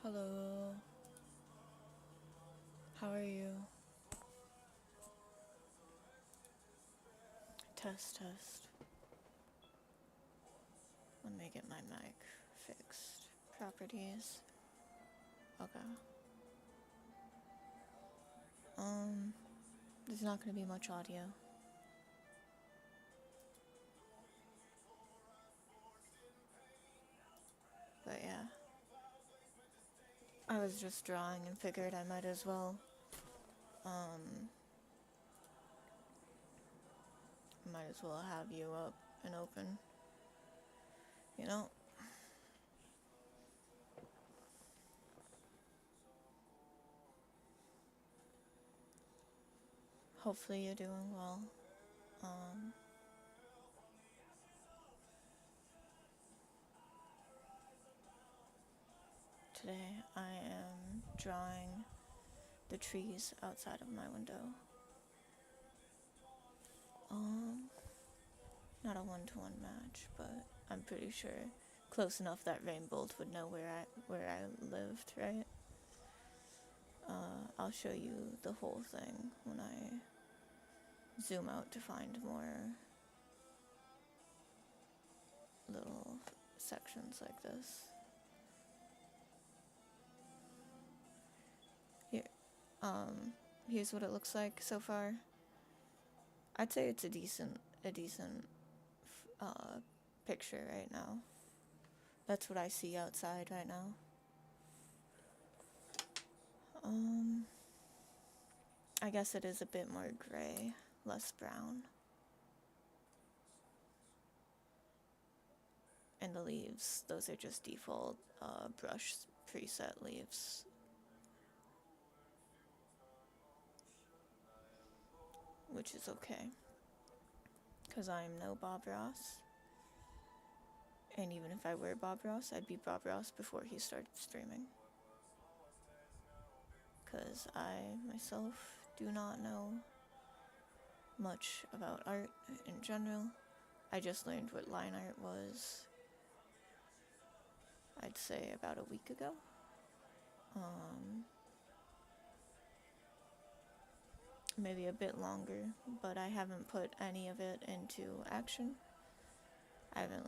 Hello. How are you? Test, test. Let me get my mic fixed. Properties. Okay. There's not gonna be much audio. But yeah. I was just drawing and figured I might as well, have you up and open. You know? Hopefully you're doing well. Today I am drawing the trees outside of my window. Not a one-to-one match, but I'm pretty sure close enough that Rainbolt would know where I lived, right? I'll show you the whole thing when I zoom out to find more little sections like this. Here, here's what it looks like so far. I'd say it's a decent picture right now. That's what I see outside right now. I guess it is a bit more gray, less brown. And the leaves, those are just default brush preset leaves. Which is okay. Because I'm no Bob Ross. And even if I were Bob Ross, I'd be Bob Ross before he started streaming. Because I myself do not know much about art in general. I just learned what line art was, I'd say about a week ago. Maybe a bit longer, but I haven't put any of it into action. I haven't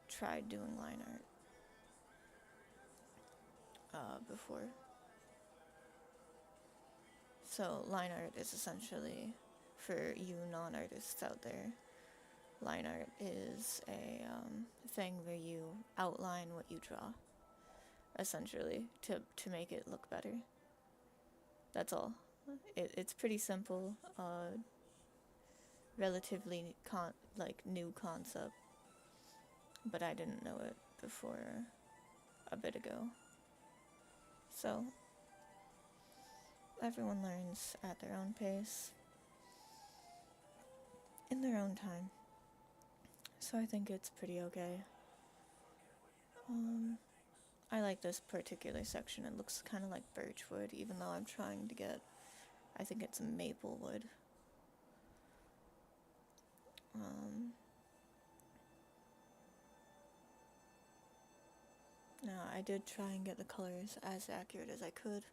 tried doing line art before. So line art is essentially, for you non-artists out there, line art is a thing where you outline what you draw, essentially, to make it look better. That's all. It's pretty simple, relatively new concept, but I didn't know it before a bit ago. So everyone learns at their own pace, in their own time. So I think it's pretty okay. I like this particular section. It looks kind of like birchwood, even though I'm trying to get, I think it's maple wood. Now, I did try and get the colors as accurate as I could,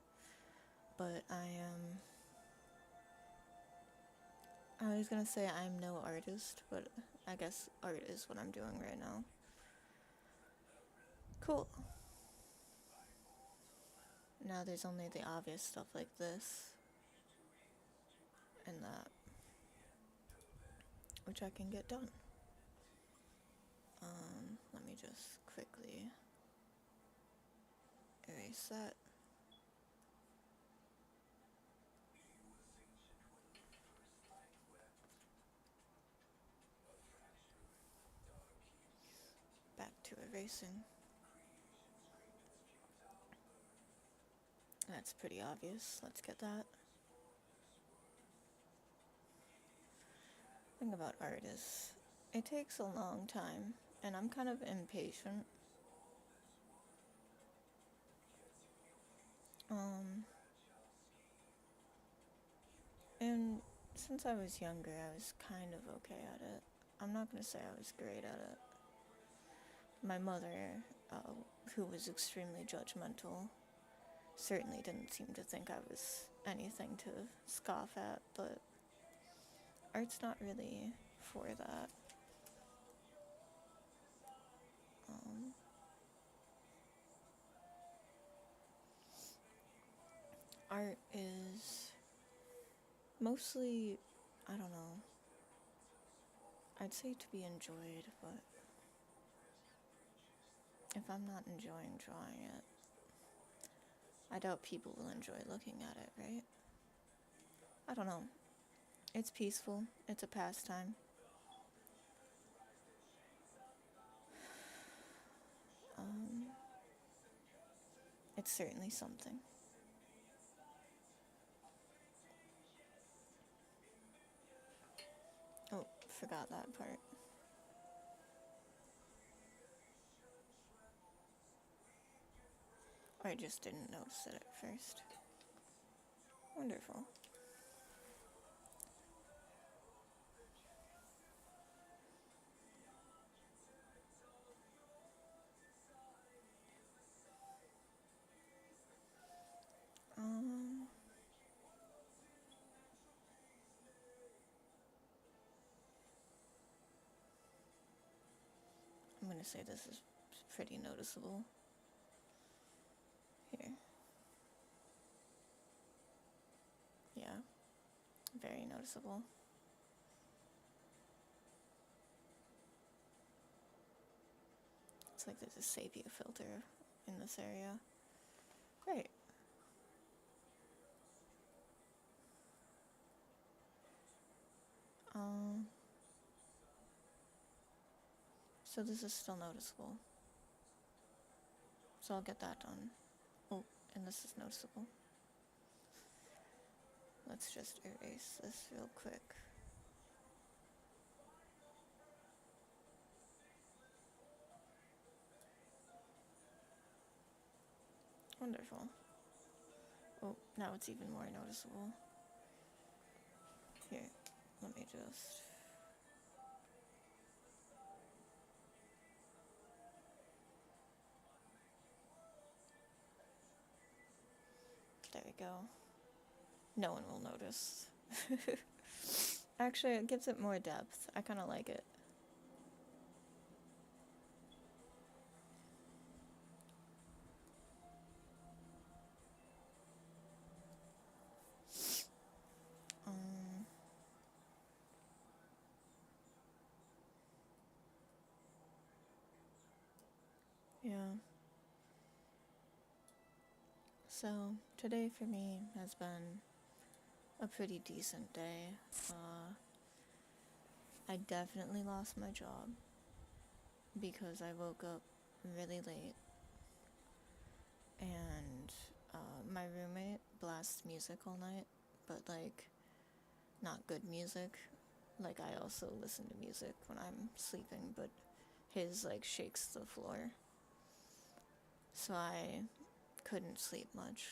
but I was gonna say I'm no artist, but I guess art is what I'm doing right now. Cool. Now there's only the obvious stuff like this and that, which I can get done. Let me just quickly erase that. Back to erasing. That's pretty obvious. Let's get that. The thing about art is, it takes a long time, and I'm kind of impatient. And since I was younger, I was kind of okay at it. I'm not gonna say I was great at it. My mother, who was extremely judgmental, certainly didn't seem to think I was anything to scoff at, but art's not really for that. Art is mostly, I don't know, I'd say to be enjoyed, but if I'm not enjoying drawing it, I doubt people will enjoy looking at it, right? I don't know. It's peaceful. It's a pastime. It's certainly something. Oh, forgot that part. Or I just didn't notice it at first. Wonderful. I'm gonna say this is pretty noticeable. Here. Yeah, very noticeable. It's like there's a sepia filter in this area. Great. So this is still noticeable. So I'll get that done. Oh, and this is noticeable. Let's just erase this real quick. Wonderful. Oh, now it's even more noticeable. Here, let me just... There we go. No one will notice. Actually, it gives it more depth. I kind of like it. Yeah. So, today for me has been a pretty decent day. I definitely lost my job because I woke up really late and my roommate blasts music all night, but like not good music. Like I also listen to music when I'm sleeping, but his like shakes the floor. So I couldn't sleep much.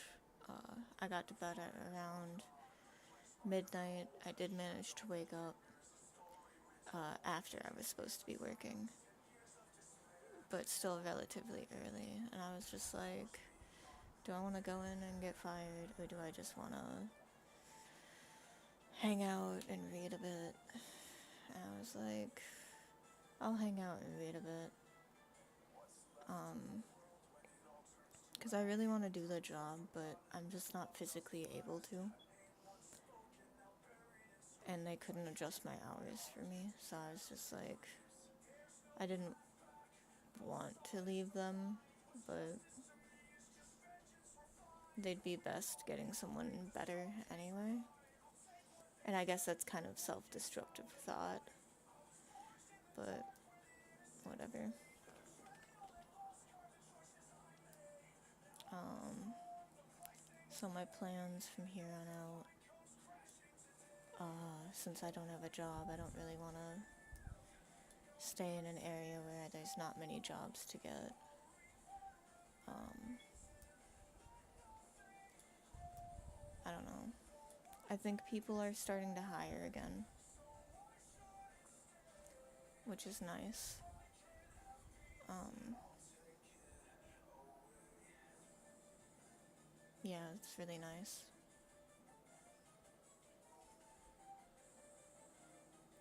I got to bed at around midnight. I did manage to wake up after I was supposed to be working, but still relatively early. And I was just like, do I want to go in and get fired, or do I just want to hang out and read a bit? And I was like, I'll hang out and read a bit. Because I really want to do the job, but I'm just not physically able to. And they couldn't adjust my hours for me, so I was just like, I didn't want to leave them, but they'd be best getting someone better anyway. And I guess that's kind of self-destructive thought, but whatever. So my plans from here on out, since I don't have a job, I don't really want to stay in an area where there's not many jobs to get. I don't know. I think people are starting to hire again, which is nice. Yeah, it's really nice.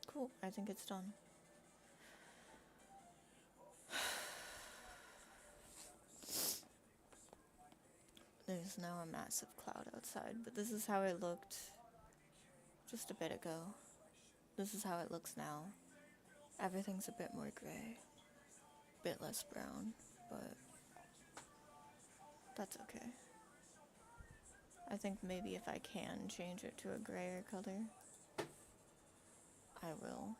Cool, I think it's done. There's now a massive cloud outside, but this is how it looked just a bit ago. This is how it looks now. Everything's a bit more gray, a bit less brown, but that's okay. I think maybe if I can change it to a grayer color, I will.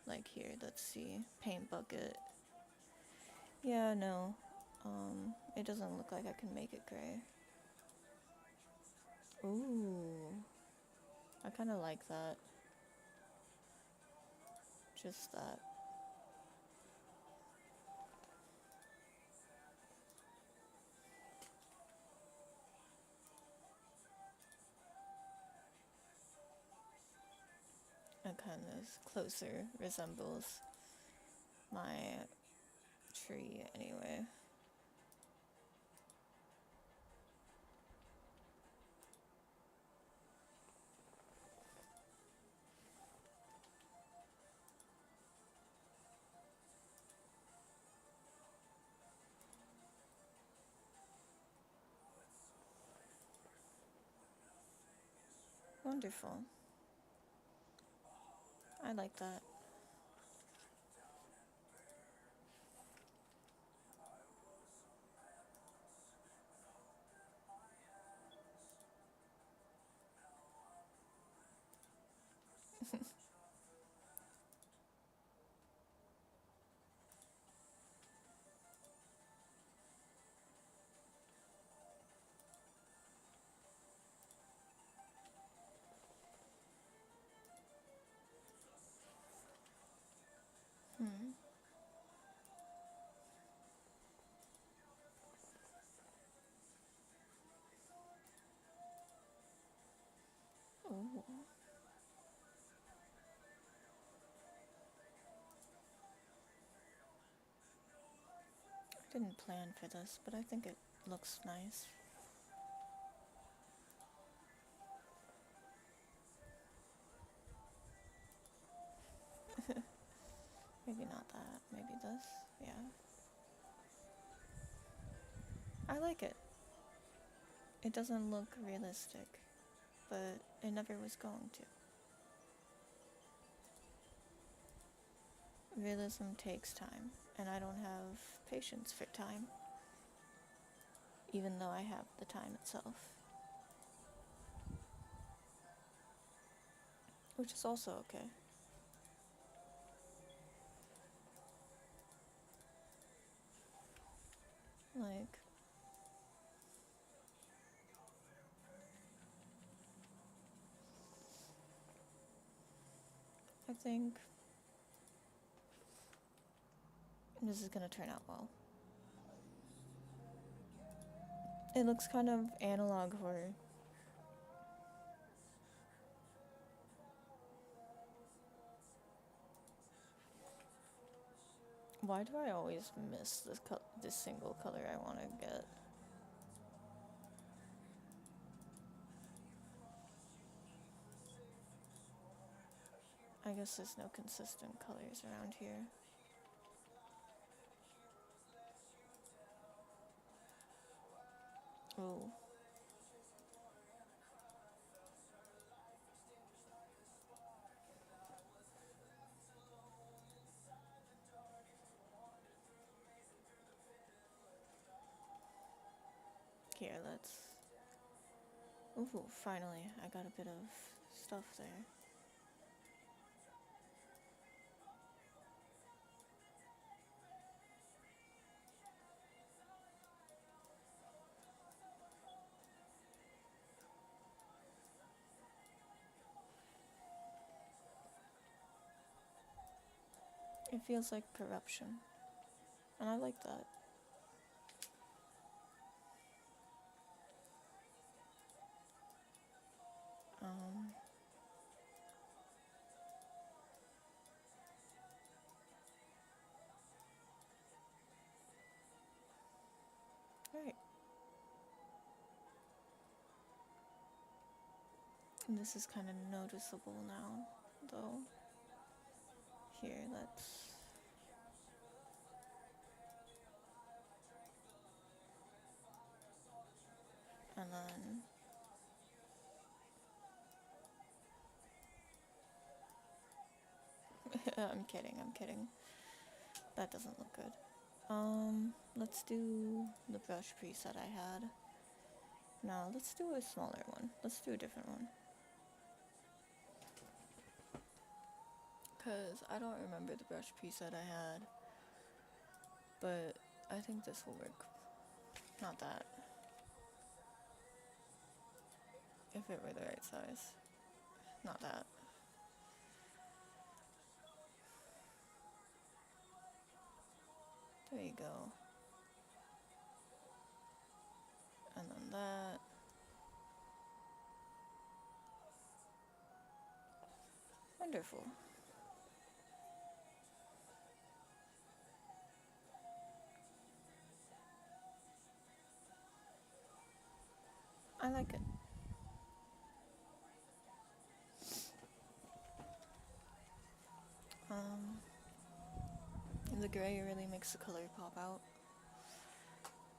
Like here, let's see, paint bucket. Yeah, no, it doesn't look like I can make it gray. Ooh, I kind of like that. Just that. It kind of closer resembles my tree anyway. Wonderful. I like that. Hmm. Ooh. I didn't plan for this, but I think it looks nice. Maybe not that, maybe this. Yeah. I like it. It doesn't look realistic, but it never was going to. Realism takes time, and I don't have patience for time, even though I have the time itself. Which is also okay. Like, I think this is gonna turn out well. It looks kind of analog horror. Why do I always miss this single color I want to get? I guess there's no consistent colors around here. Ooh. Here, let's... Ooh, finally, I got a bit of stuff there. It feels like corruption, and I like that. Right. And this is kind of noticeable now, though. Here, let's... And then... I'm kidding. That doesn't look good. Let's do the brush preset I had. No, let's do a smaller one. Let's do a different one. Because I don't remember the brush preset I had. But I think this will work. Not that. If it were the right size. Not that. There you go. And then that. Wonderful. I like it. The gray really makes the color pop out.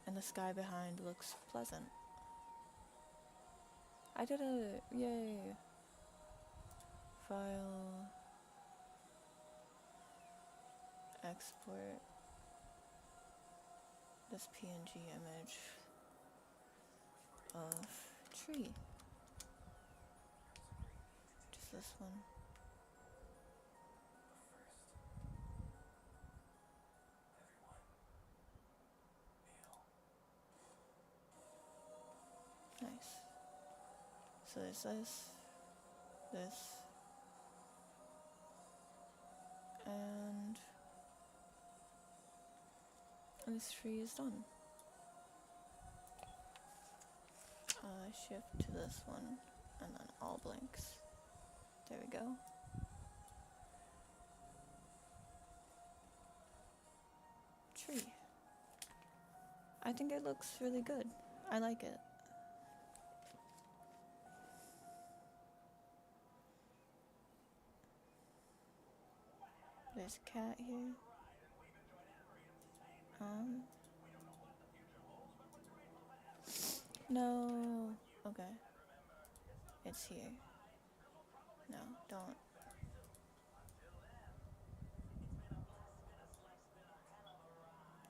And the sky behind looks pleasant. I did it! Yay! File. Export. This PNG image of tree. Just this one. Nice. So there's this, and this tree is done. Shift to this one, and then all blanks. There we go. Tree. I think it looks really good. I like it. There's a cat here. No. Okay. It's here. No, don't.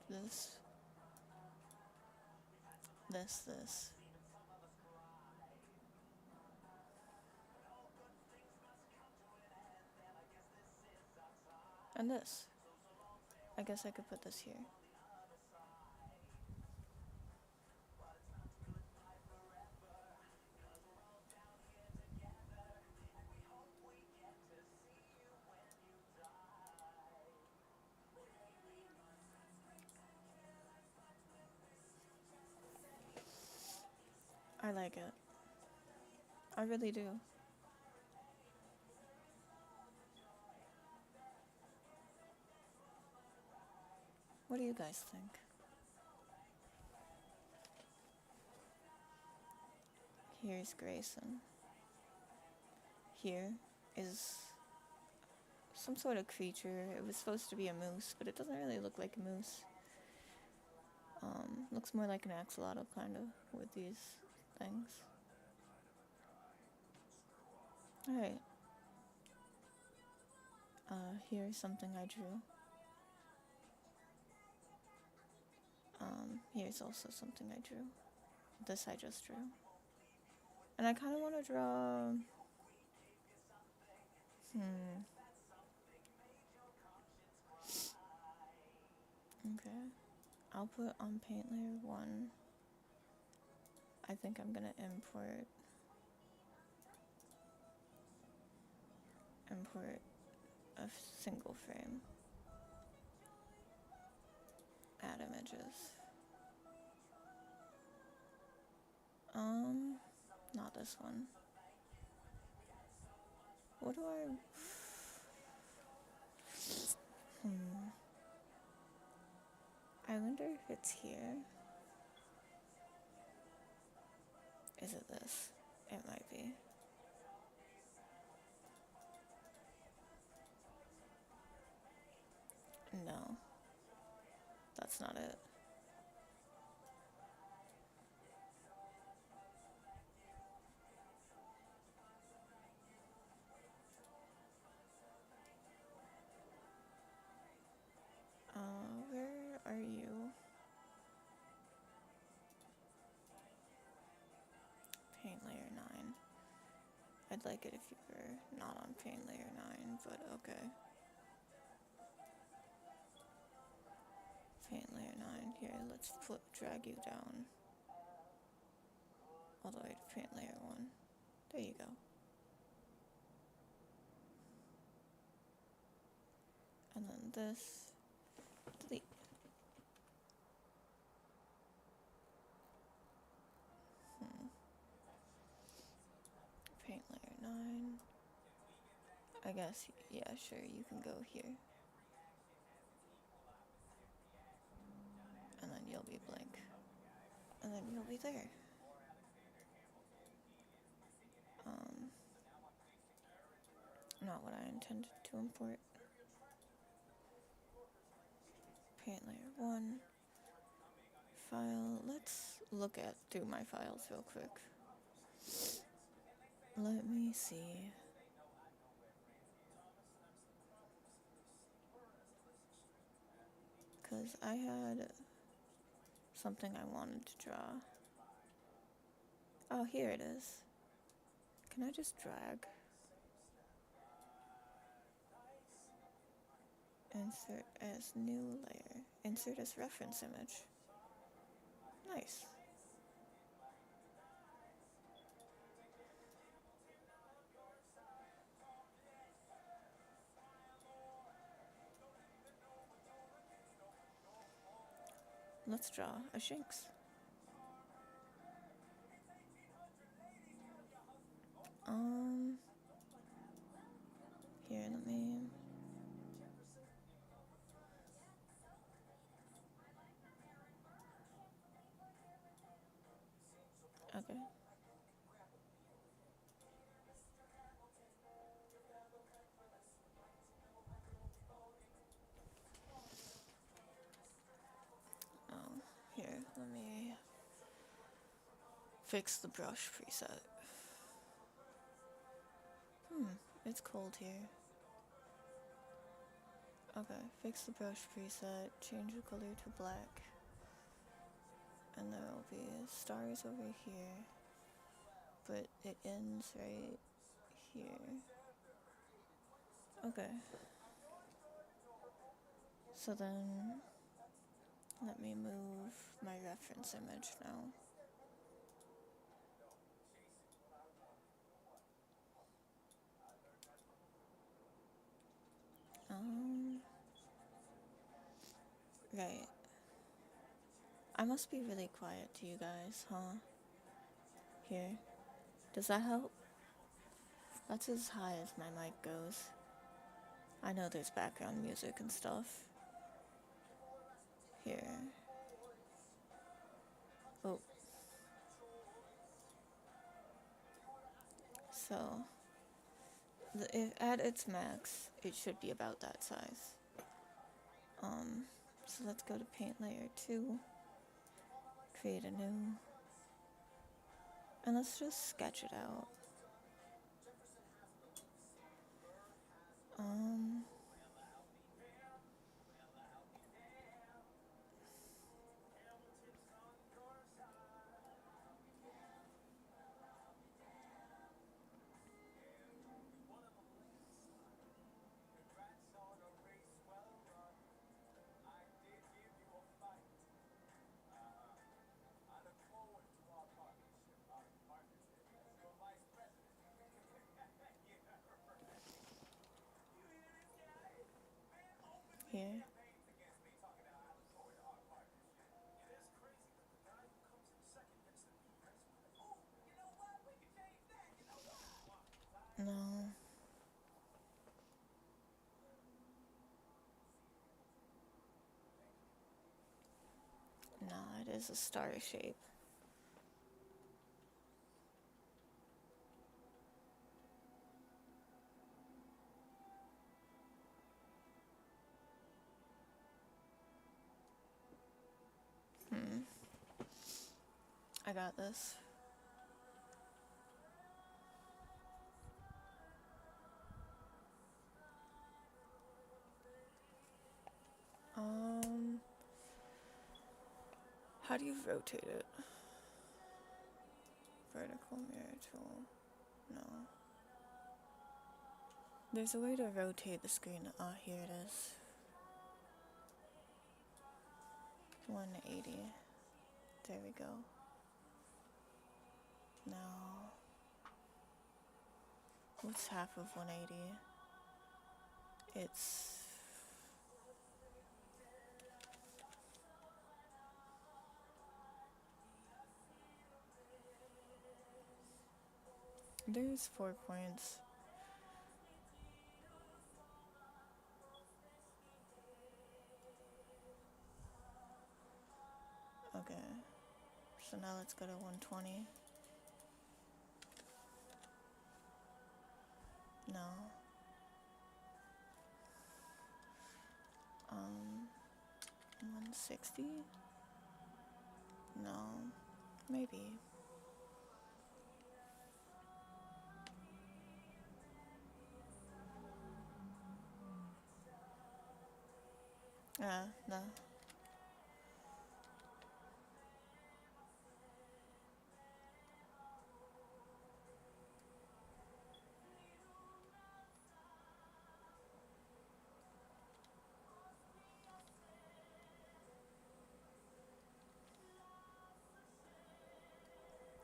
This. And this. I guess I could put this here. I like it. I really do. What do you guys think? Here's Grayson. Here is some sort of creature. It was supposed to be a moose, but it doesn't really look like a moose. Looks more like an axolotl, kind of, with these things. Alright. Here's something I drew. Here's also something I drew. This I just drew. And I kind of want to draw... Okay. I'll put on paint layer 1. I think I'm gonna import a single frame. Add images. Not this one. What do I... I wonder if it's here. Is it this? It might be. that's not it. Where are you? Paint layer 9. I'd like it if you were not on paint layer 9, but okay. Paint layer 9. Here, let's drag you down all the way to paint layer 1. There you go. And then this, delete. Paint layer 9. I guess, yeah, sure, you can go here. And then you'll be blank. And then you'll be there. Not what I intended to import. Paint layer 1. File. Let's look through my files real quick. Let me see. Because I had something I wanted to draw. Oh, here it is. Can I just drag? Insert as new layer. Insert as reference image. Nice. Let's draw a Shinx. Here, let me... Okay. Here, let me fix the brush preset. It's cold here. Okay, fix the brush preset, change the color to black. And there will be stars over here. But it ends right here. Okay. So then, let me move my reference image now. Right. I must be really quiet to you guys, huh? Here. Does that help? That's as high as my mic goes. I know there's background music and stuff. Here. Oh. So, at its max, it should be about that size. So let's go to paint layer 2. Create a new. And let's just sketch it out. Here. No. No, it is a star shape. I got this. How do you rotate it? Vertical mirror tool. No. There's a way to rotate the screen. Ah, here it is. 180. There we go. Now, what's half of 180? It's... There's 4 points. Okay. So now let's go to 120. No. 160? No. Maybe. No.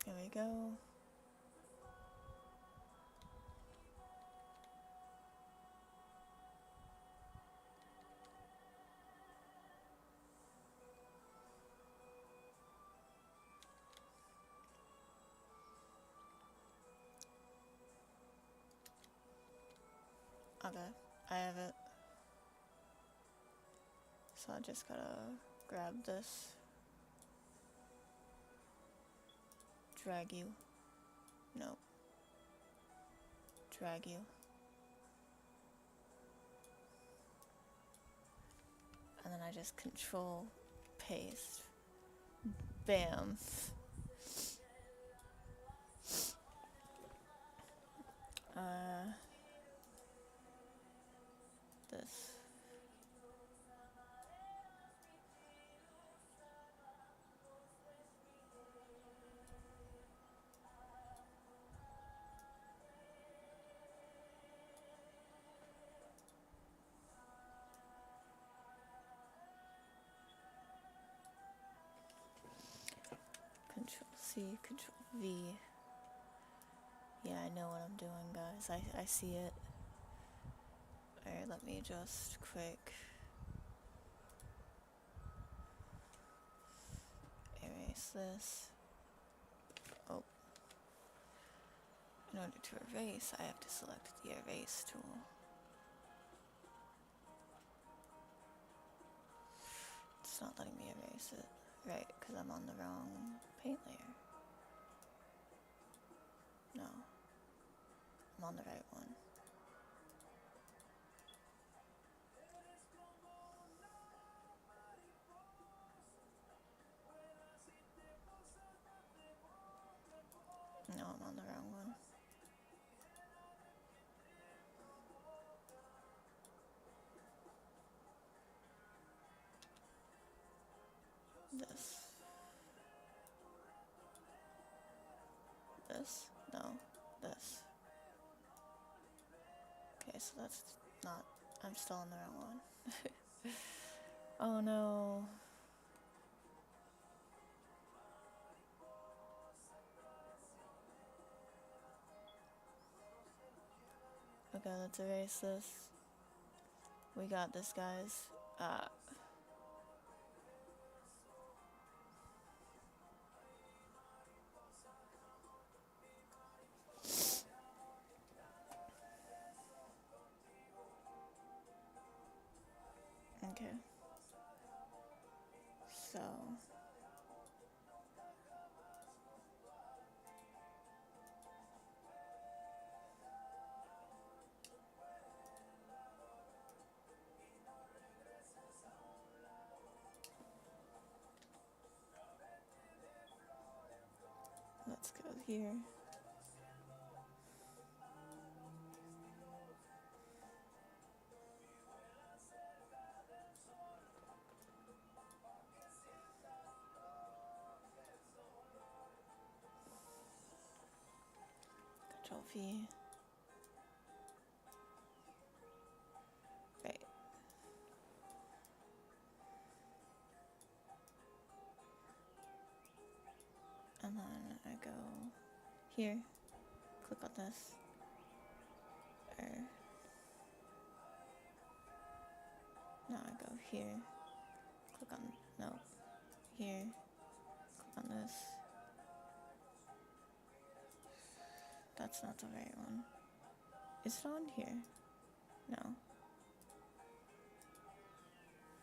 Here we go. Okay, I have it. So I just gotta grab this. Drag you. Nope. Drag you. And then I just control paste. Bam. This. Control C, Control V. Yeah, I know what I'm doing, guys. I see it. Alright, let me just quick erase this. Oh. In order to erase, I have to select the erase tool. It's not letting me erase it. Right, because I'm on the wrong paint layer. No. I'm on the right one. No, I'm on the wrong one. This. This? No. This. Okay, so that's not... I'm still on the wrong one. Oh no. Okay, let's erase this. We got this, guys. Okay. So... Let's go here. Control V. Right. And then I go here, click on this, or now I go here, click on, no, here, click on this. That's not the right one. Is it on here? No.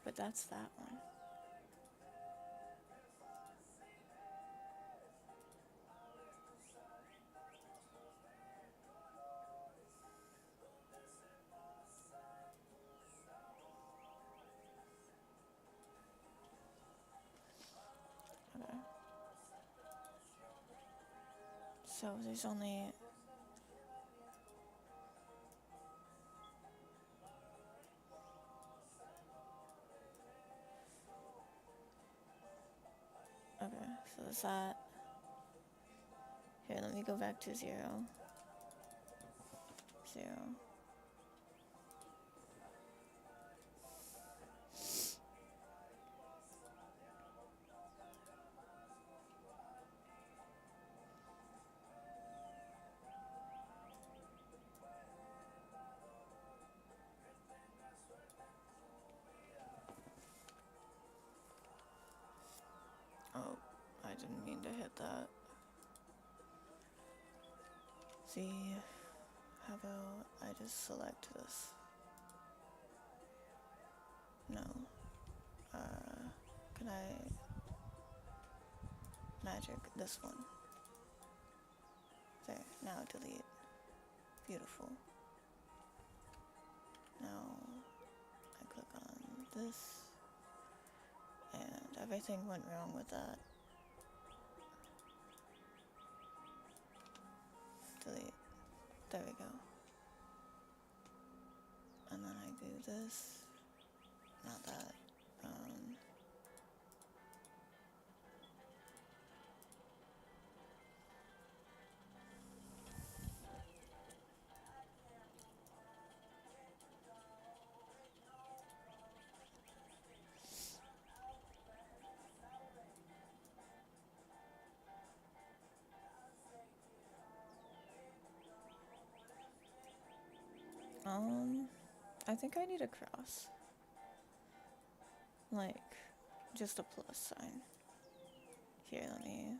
But that's that one. Okay. So there's only... Okay, so is that... Here, let me go back to 0. 0. Oh, I didn't mean to hit that. See, how about I just select this? No. Can I magic this one? There, now delete. Beautiful. Now I click on this, and everything went wrong with that. Delete. There we go. And then I do this. Not that. I think I need a cross. Like, just a plus sign. Here, let me...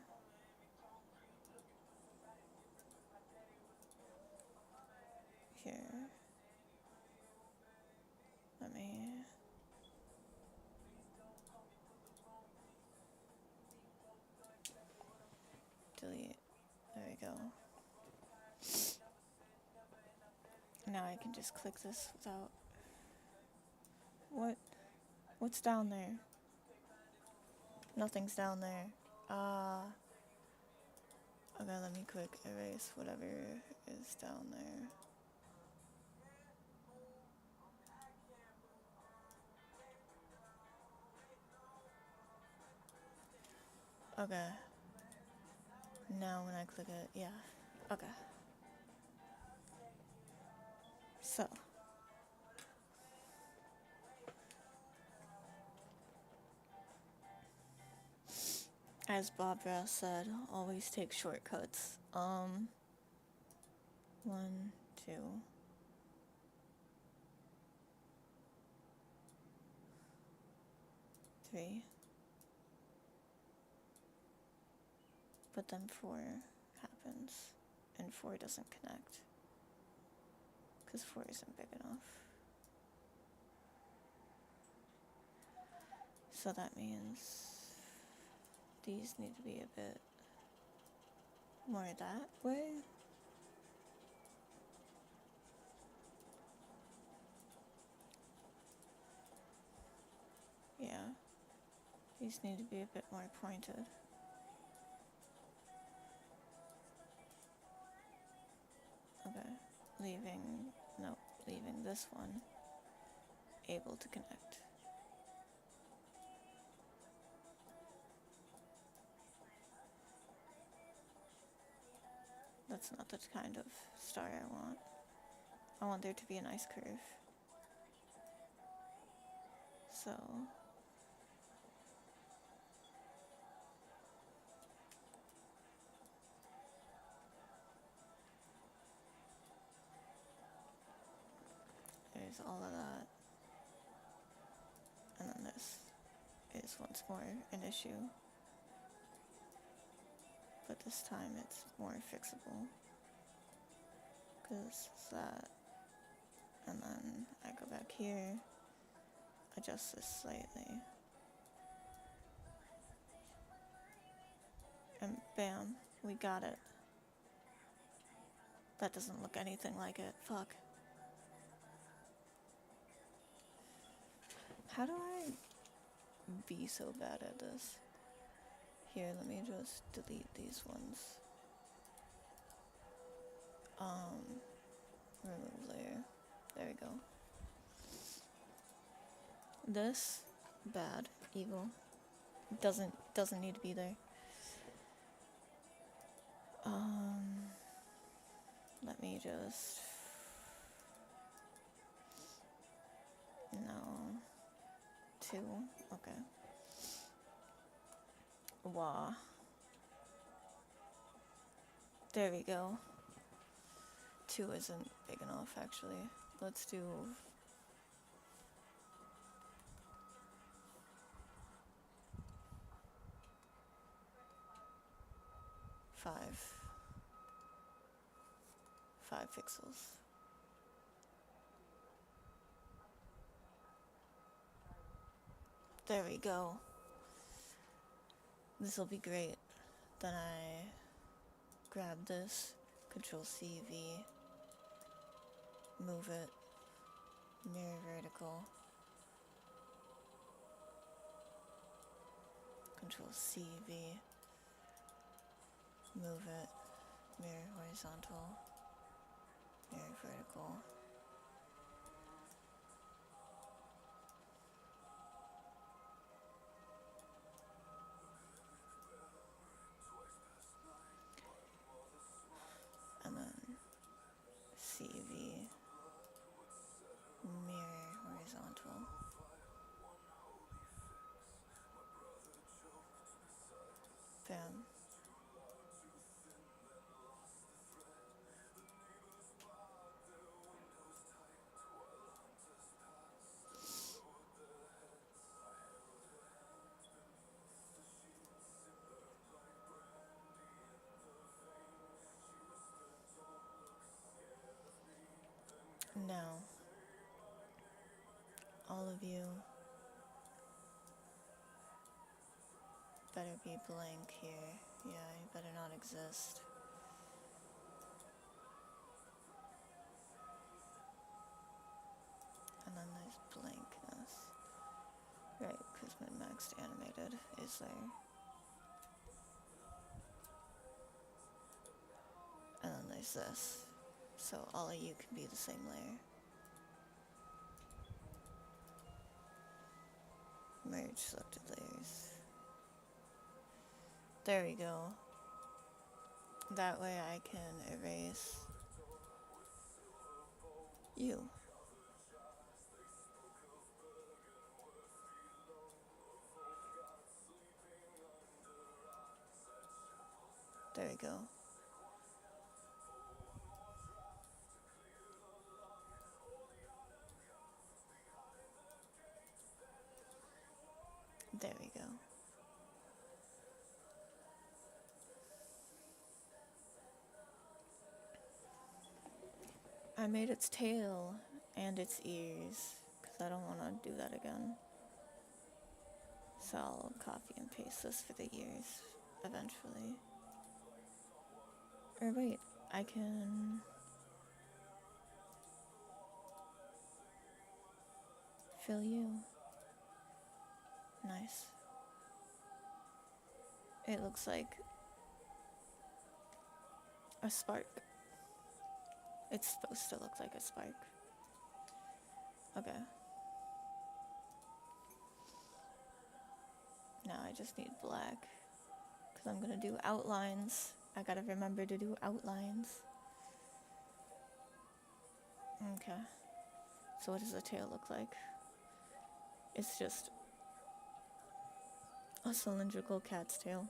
Here. Let me... Delete. There we go. Now I can just click this without... What? What's down there? Nothing's down there. Okay, let me quick erase whatever is down there. Okay. Now when I click it, yeah. Okay. So. As Bob Ross said, always take shortcuts. 1, 2. Three. But then 4 happens, and 4 doesn't connect. Because 4 isn't big enough. So that means these need to be a bit more that way. Yeah. These need to be a bit more pointed. leaving, no, leaving this one able to connect. That's not the kind of star I want. I want there to be a nice curve. So there's all of that. And then this is once more an issue. But this time it's more fixable. Because it's that. And then I go back here, adjust this slightly. And bam, we got it. That doesn't look anything like it. Fuck. How do I be so bad at this? Here, let me just delete these ones. Remove layer. There we go. This, bad, evil, doesn't need to be there. Let me just, no, 2, okay. Wah. There we go. 2 isn't big enough, actually. Let's do 5 pixels. There we go. This'll be great. Then I grab this, Control C, V, move it, mirror vertical, Control C, V, move it, mirror horizontal, mirror vertical. And then CV, mirror horizontal. Bam. Now, all of you better be blank here. Yeah, you better not exist. And then there's blankness. Right, because min-maxed animated is there. And then there's this. So all of you can be the same layer. Merge selected layers. There we go. That way I can erase you. There we go. There we go. I made its tail and its ears, because I don't want to do that again. So I'll copy and paste this for the ears, eventually. Or wait, I can fill you. Nice. It looks like a spark. It's supposed to look like a spark. Okay. Now I just need black. Because I'm going to do outlines. I gotta remember to do outlines. Okay. So what does the tail look like? It's just a cylindrical cat's tail.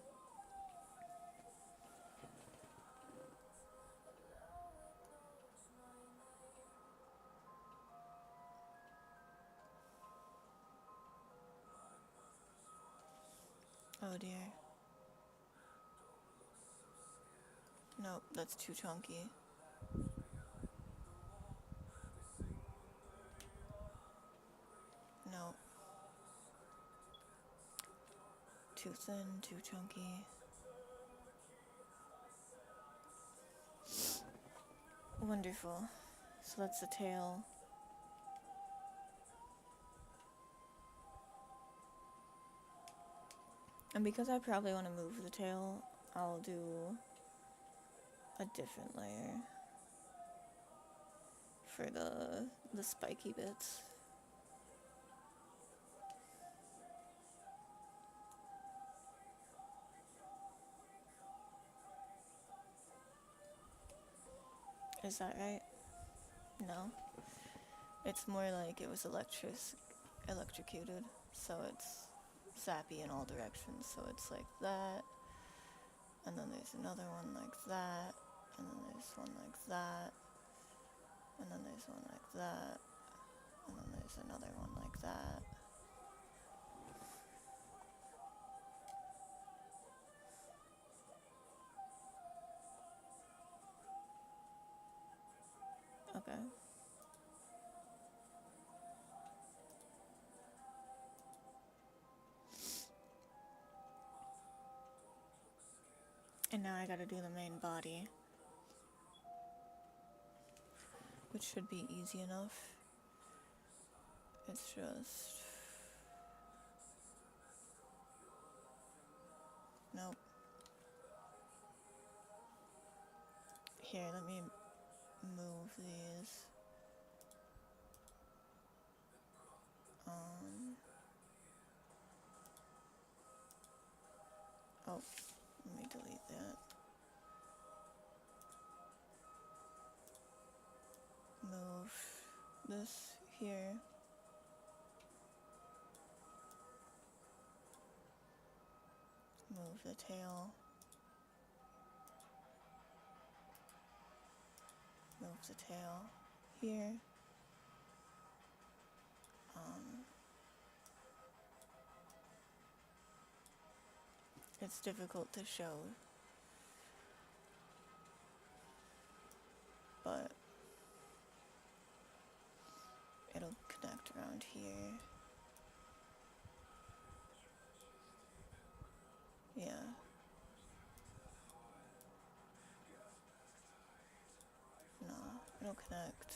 Oh dear. Nope, that's too chunky. Nope. Too thin, too chunky. Wonderful. So that's the tail. And because I probably want to move the tail, I'll do a different layer for the spiky bits. Is that right? No. It's more like it was electrocuted, so it's zappy in all directions. So it's like that, and then there's another one like that, and then there's one like that, and then there's one like that, and then there's another one like that. Okay. And now I gotta do the main body, which should be easy enough. It's just... Nope. Here, let me move these. Oh, let me delete that. Move this here. Move the tail. Move the tail here. It's difficult to show, but it'll connect around here. Yeah. No, it'll connect.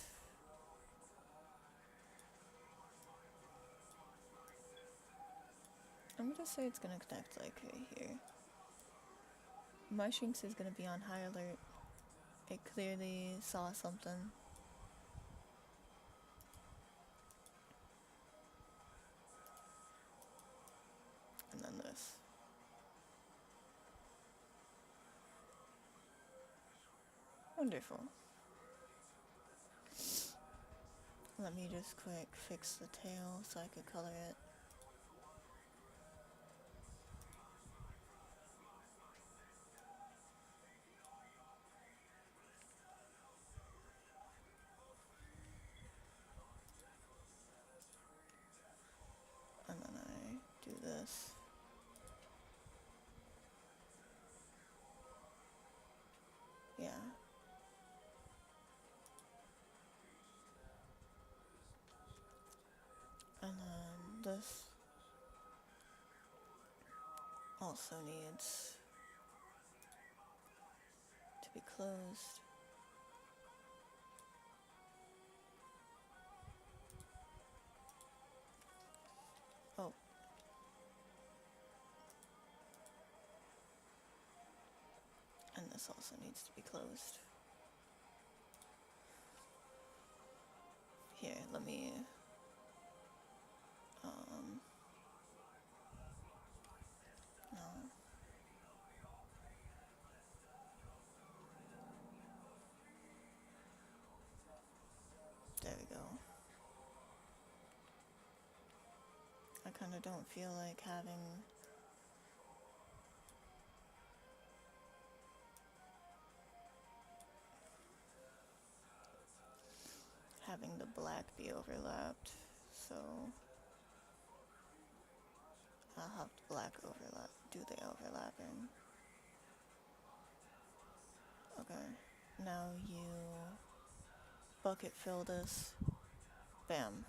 I'm gonna say it's gonna connect like right here. My Shinx is gonna be on high alert. It clearly saw something. And then this. Wonderful. Let me just quick fix the tail so I could color it. And then I do this. Yeah. And then this also needs to be closed. Oh. And this also needs to be closed. let me, no. There we go. I kind of don't feel like having the black be overlapped, so I'll have the black overlap, do the overlapping. Okay, now you bucket fill this, bam.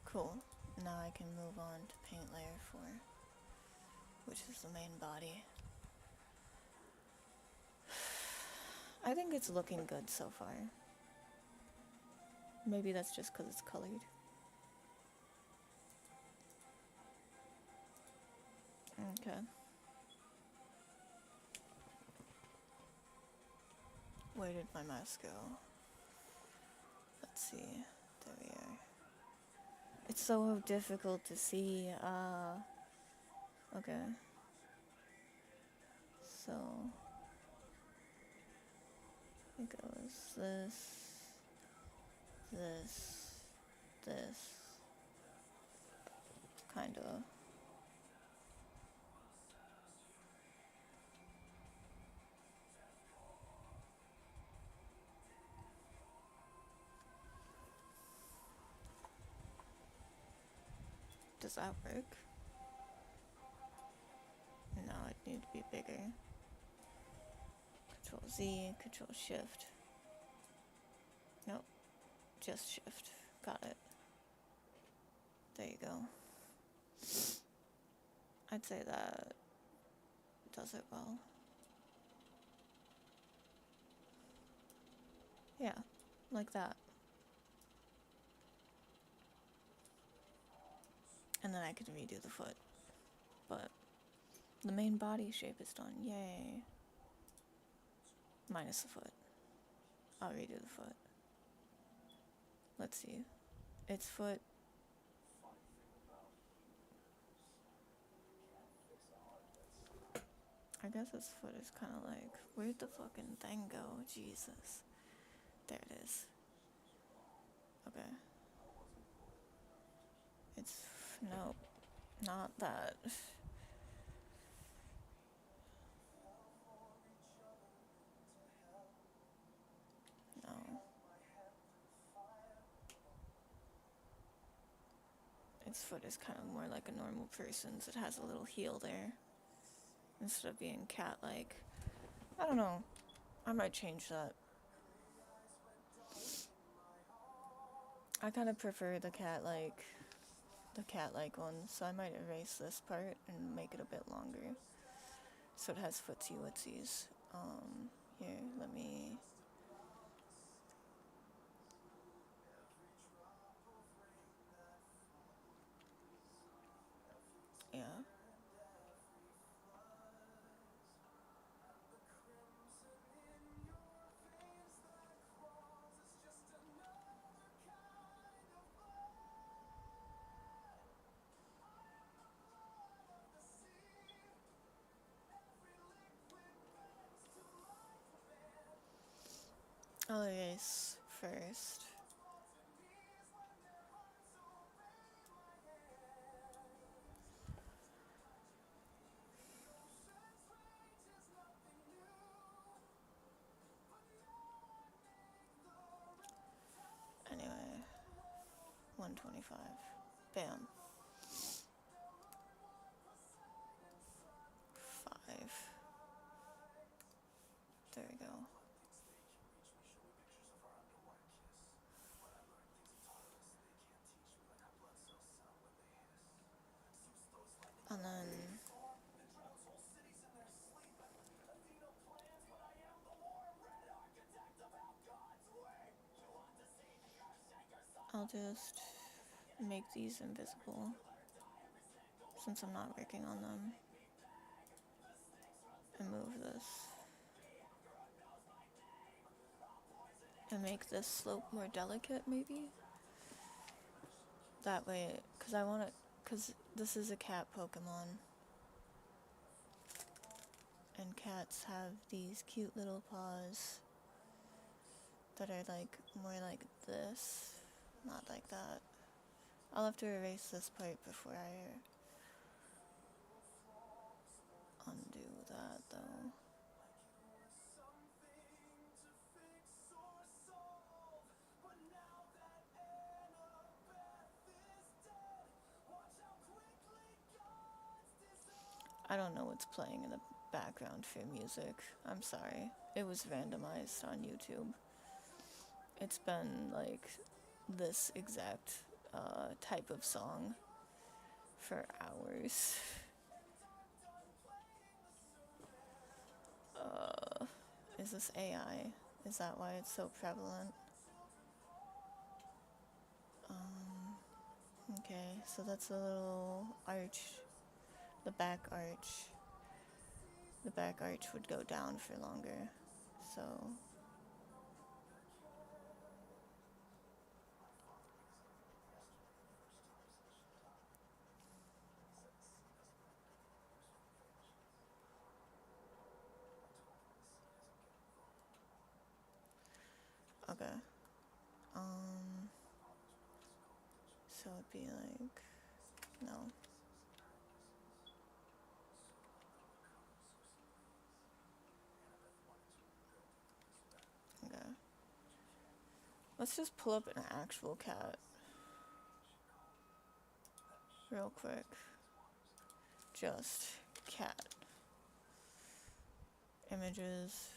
Cool, now I can move on to paint layer 4, which is the main body. I think it's looking good so far. Maybe that's just because it's colored. Okay. Where did my mouse go? Let's see. There we are. It's so difficult to see. Okay. So it goes this, kind of. Does that work? No, it needs to be bigger. Control Z, Control Shift. Nope, just Shift. Got it. There you go. I'd say that does it well. Yeah, like that. And then I could redo the foot. But the main body shape is done. Yay. Minus the foot. I'll redo the foot. Let's see. Its foot. I guess its foot is kind of like, where'd the fucking thing go? Jesus. There it is. Okay. It's, nope, not that. No. Its foot is kind of more like a normal person's. It has a little heel there. Instead of being cat-like. I don't know. I might change that. I kind of prefer the cat-like one, so I might erase this part and make it a bit longer. So it has footsie-wootsies. Here, let me... Yeah. I'll erase first. Anyway, 125. Bam. 5. There we go. And then I'll just make these invisible since I'm not working on them, and move this. And make this slope more delicate, maybe? That way, because this is a cat Pokemon. And cats have these cute little paws that are like more like this, not like that. I'll have to erase this part before I undo that though. I don't know what's playing in the background for music. I'm sorry. It was randomized on YouTube. It's been like this exact type of song for hours. Is this AI? Is that why it's so prevalent? Okay, so that's a little arch. The back arch. The back arch would go down for longer. So okay. So it'd be like, no. Okay. Let's just pull up an actual cat. Real quick. Just cat. Images.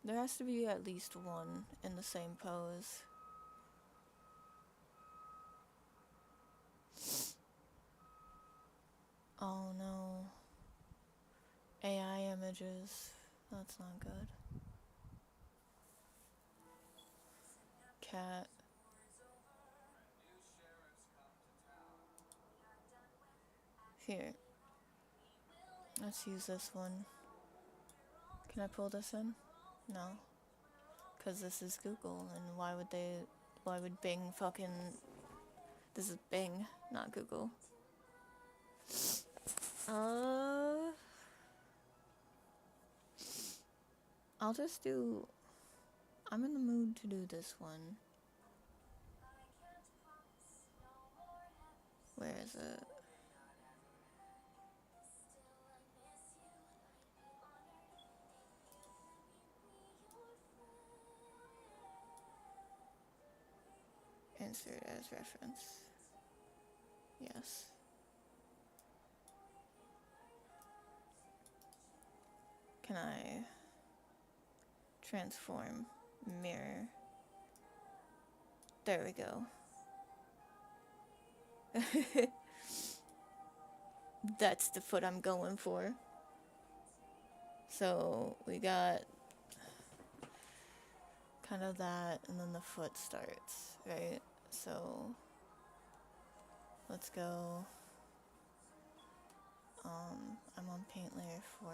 There has to be at least one in the same pose. Oh no. AI images. That's not good. Cat. Here. Let's use this one. Can I pull this in? No. Because this is Google, and why would Bing fucking... This is Bing, not Google. I'll just do... I'm in the mood to do this one. Where is it? Insert as reference. Yes. Can I transform mirror? There we go. That's the foot I'm going for. So we got kind of that, and then the foot starts, right? So let's go. I'm on paint layer 4.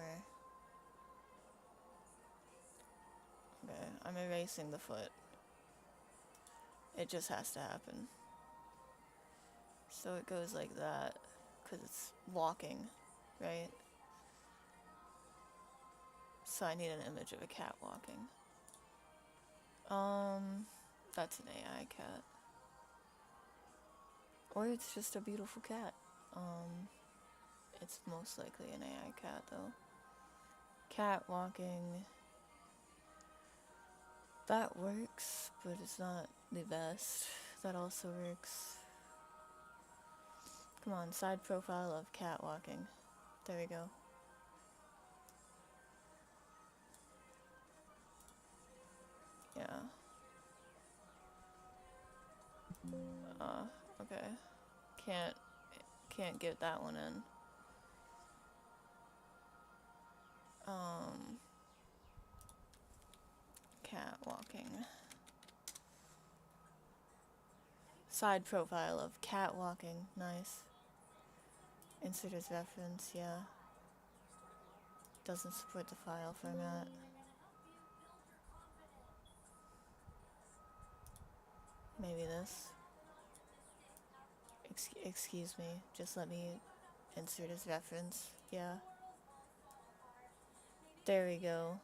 Okay, I'm erasing the foot. It just has to happen. So it goes like that, because it's walking, right? So I need an image of a cat walking. That's an AI cat. Or it's just a beautiful cat. It's most likely an AI cat though. Cat walking. That works, but it's not the best. That also works. Come on, side profile of cat walking. There we go. Yeah. Okay. Can't get that one in. Cat walking. Side profile of cat walking. Nice. Insert as reference, yeah. Doesn't support the file format. Maybe this. Excuse me, just let me insert as reference. Yeah. There we go.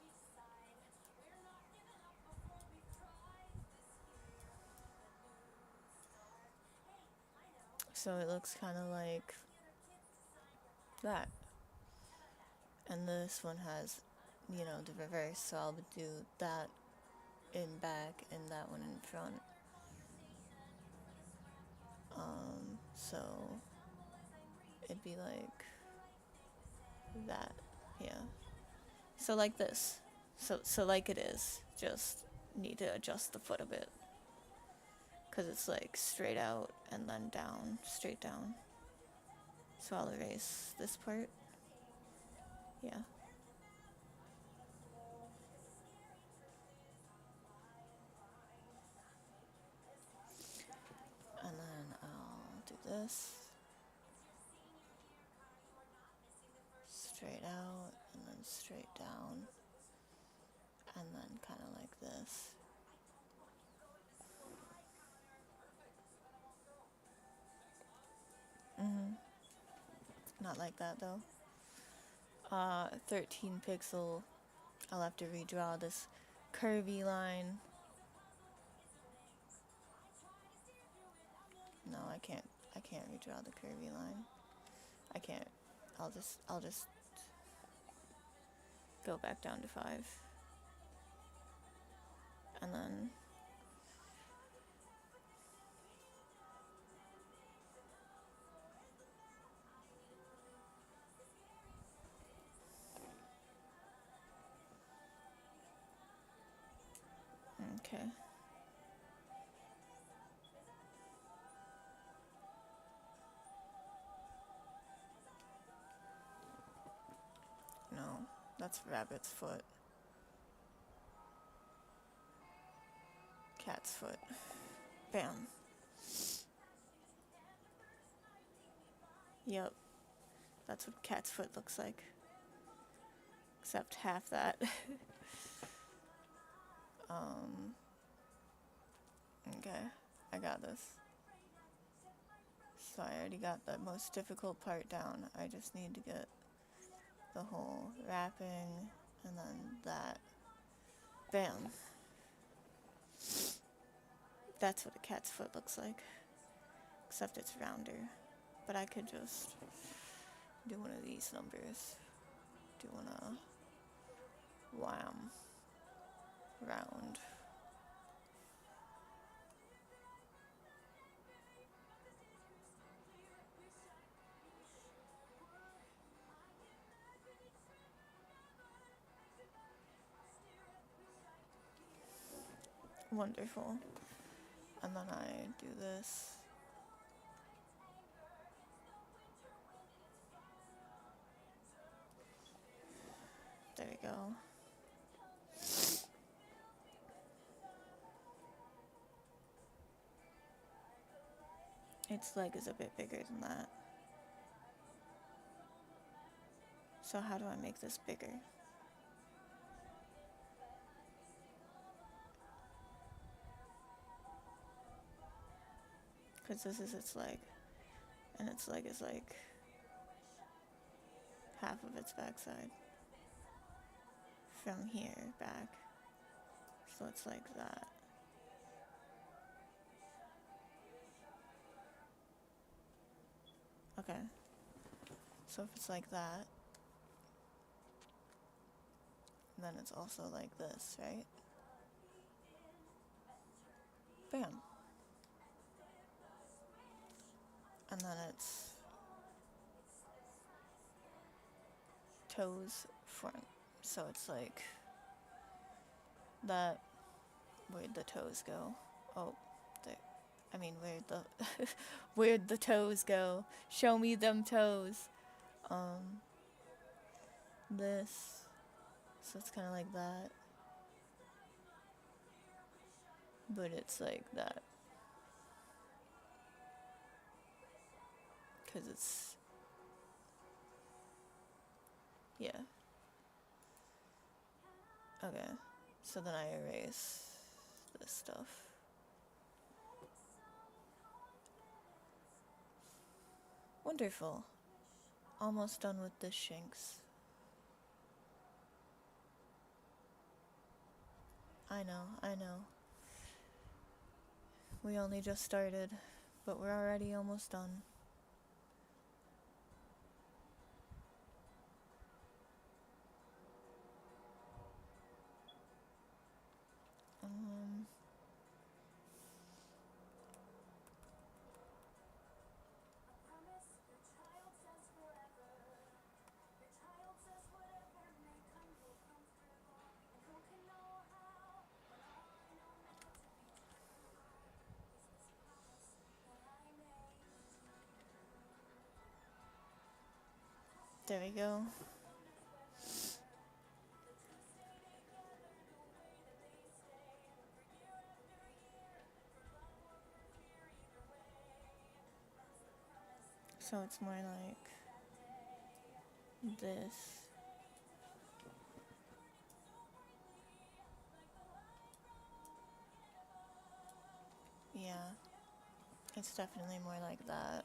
So it looks kind of like that. And this one has, you know, the reverse, so I'll do that in back and that one in front. So it'd be like that, yeah. So like this. So like it is, just need to adjust the foot a bit. Because it's like straight out and then down, straight down. So I'll erase this part. Yeah. And then I'll do this. Straight out and then straight down. And then kind of like this. Not like that though. 13 pixel. I'll have to redraw this curvy line. No, I can't redraw the curvy line. I can't. I'll just go back down to 5. And then okay. No, that's rabbit's foot. Cat's foot. Bam. Yep. That's what cat's foot looks like. Except half that. Okay, I got this. So I already got the most difficult part down. I just need to get the whole wrapping and then that. Bam. That's what a cat's foot looks like. Except it's rounder. But I could just do one of these numbers. Do one wham. Round. Wonderful. And then I do this. There we go. Its leg is a bit bigger than that. So how do I make this bigger? Because this is its leg. And its leg is like half of its backside. From here back. So it's like that. Okay. So if it's like that, then it's also like this, right? Bam. And then it's toes front. So it's like that. Where'd the toes go? Oh, there. I mean, where'd the toes go? Show me them toes. This. So it's kind of like that. But it's like that. because it's, yeah. Okay, so then I erase this stuff. Wonderful. Almost done with this shinx. I know. We only just started, but we're already almost done. There we go. So it's more like this. Yeah, it's definitely more like that.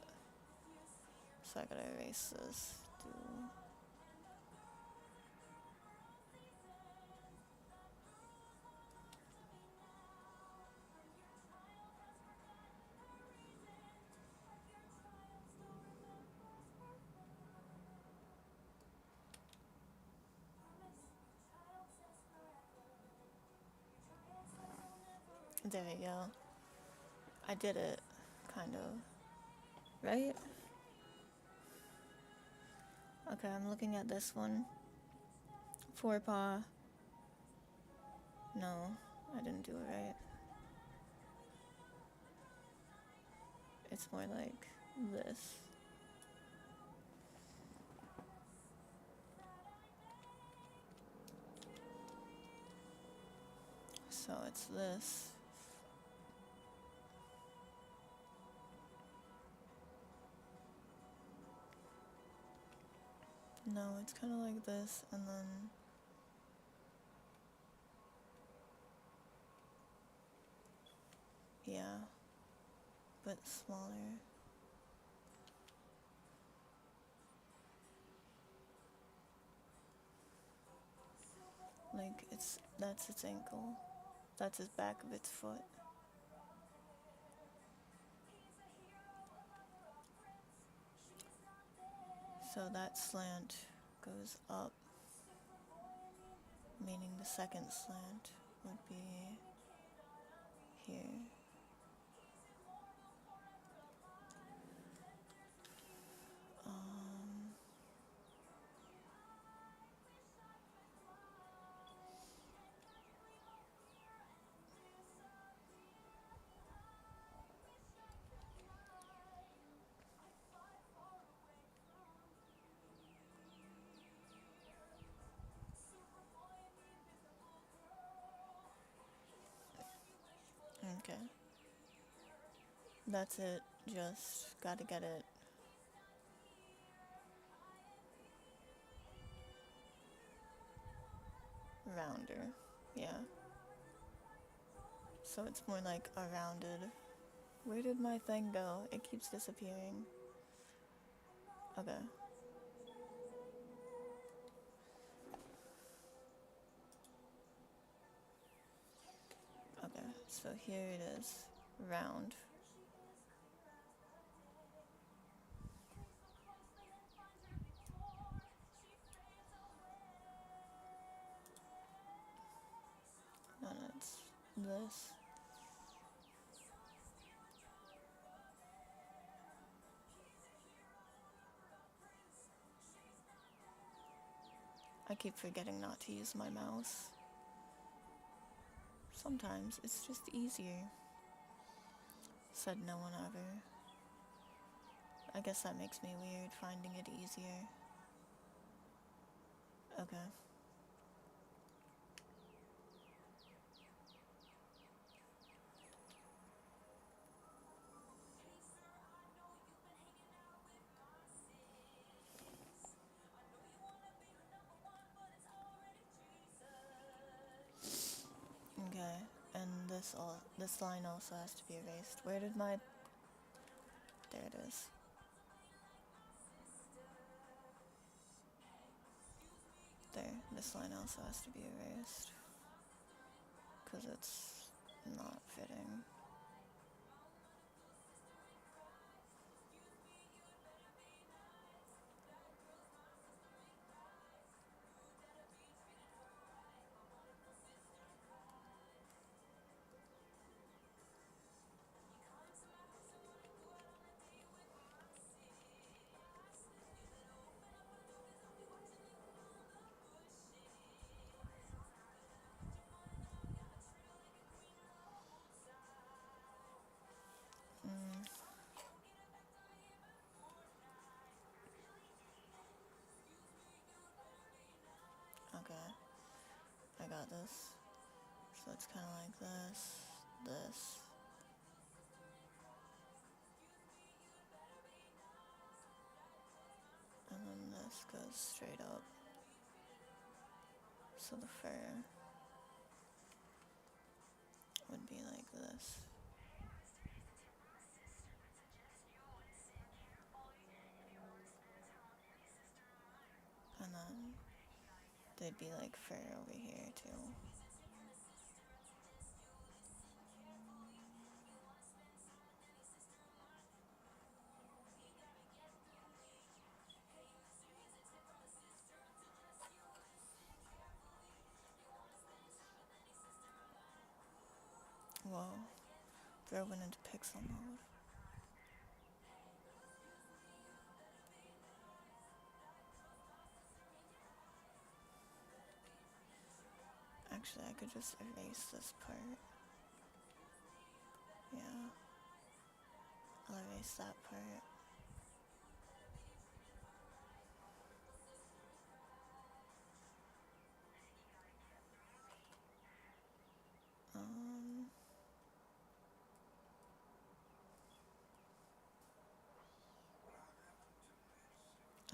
So I gotta erase this. There we go. I did it, kind of. Right? Okay, I'm looking at this one. Forepaw. No, I didn't do it right. It's more like this. So it's this. No, it's kind of like this, and then yeah, but smaller. Like that's its ankle. That's his back of its foot. So that slant goes up, meaning the second slant would be here. Okay. That's it. Just gotta get it rounder. Yeah. So it's more like a rounded. Where did my thing go? It keeps disappearing. Okay. Okay, so here it is. Round. And it's this. I keep forgetting not to use my mouse. Sometimes it's just easier. Said no one ever. I guess that makes me weird, finding it easier. Okay. this line also has to be erased. Where did my... There it is. There, this line also has to be erased. Because it's not fitting. Okay, I got this. So it's kind of like this, and then this goes straight up. So the fur would be like this. And then there'd be like fur over here too. Whoa, throw it into pixel mode. Actually, I could just erase this part. Yeah, I'll erase that part.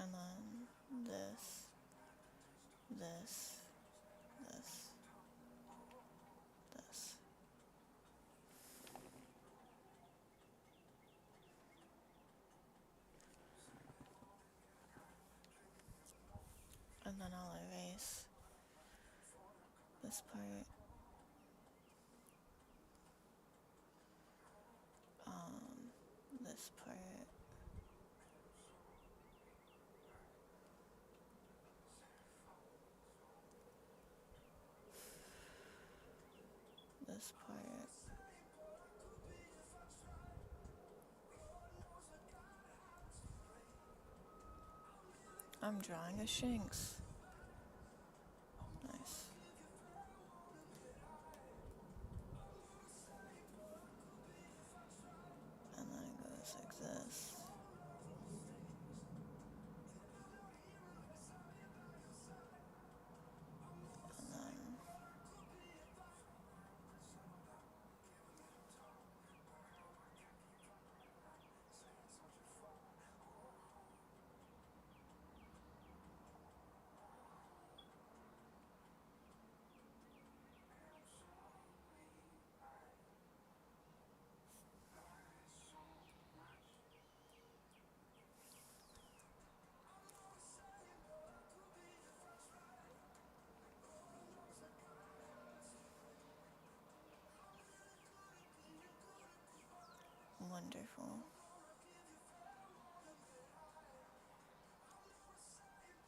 And then this, this, this, this. And then I'll erase this part. This part. This part. I'm drawing a Shinx. Nice. And then it goes like this. And then wonderful.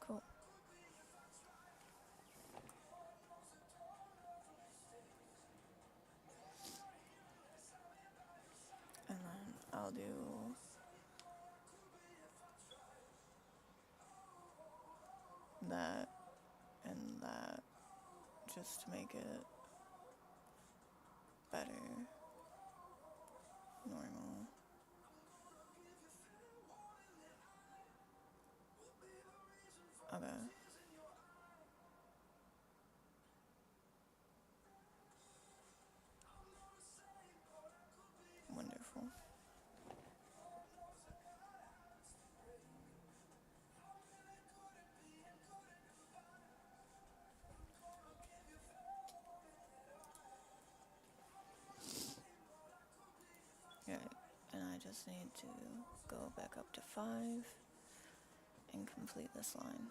Cool. And then I'll do that and that just to make it better. Normal. Okay. Wonderful. just need to go back up to 5 and complete this line,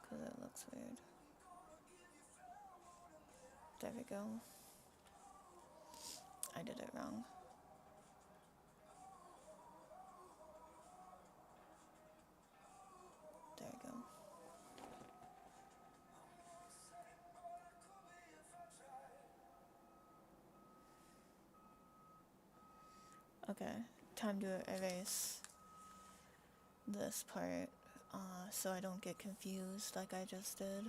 because it looks weird. There we go. I did it wrong. There we go. Okay, time to erase this part, so I don't get confused like I just did.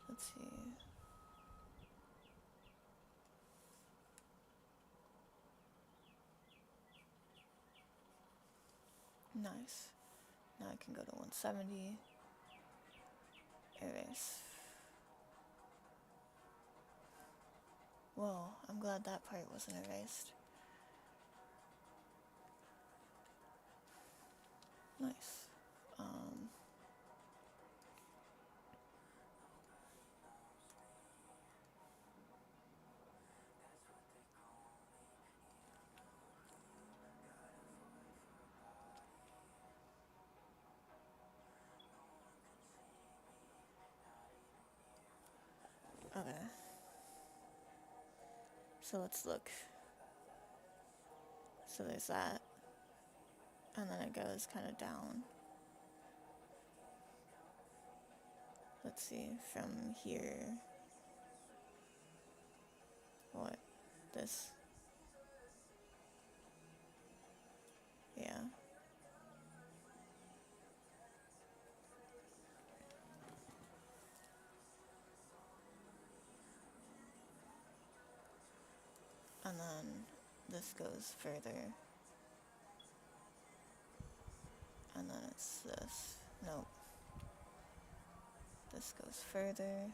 Let's see. Nice. Now I can go to 170. Erase. Whoa, I'm glad that part wasn't erased. Nice. Okay. So let's look. So there's that. And then it goes kind of down. Let's see, from here. What? This? Yeah. And then this goes further. And then it's this. Nope. This goes further.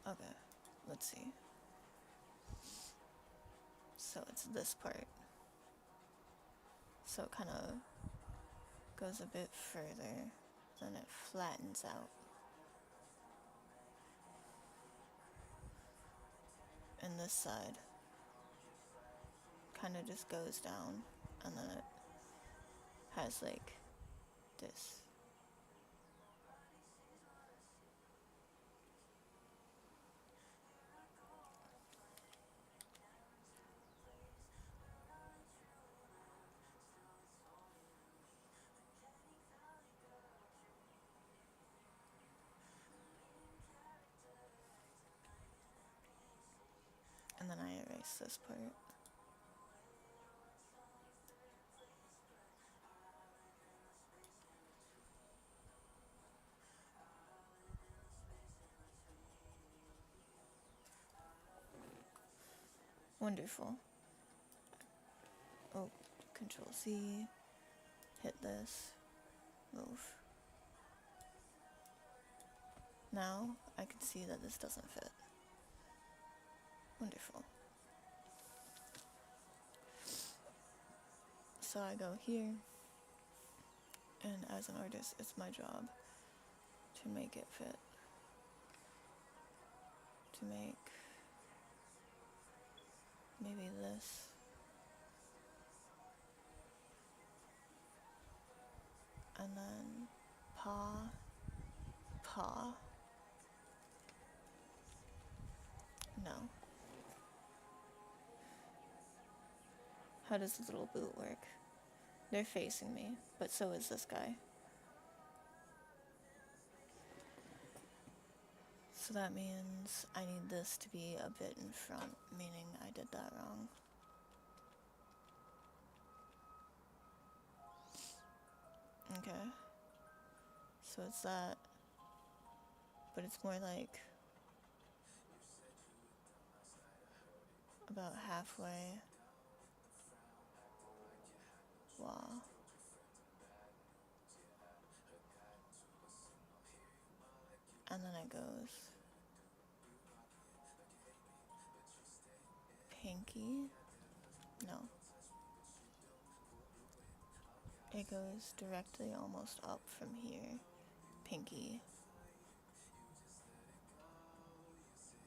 Okay, let's see. So it's this part. So it kind of goes a bit further, then it flattens out. And this side kind of just goes down, and then it has like this. And then I erase this part. Wonderful. Oh, Control C, hit this, move. Now I can see that this doesn't fit. Wonderful. So I go here, and as an artist, it's my job to make it fit. To make maybe this. And then paw, paw. No. How does the little boot work? They're facing me, but so is this guy. So that means I need this to be a bit in front, meaning I did that wrong. Okay. So it's that, but it's more like about halfway. Wow. And it goes pinky. No. It goes directly almost up from here. Pinky.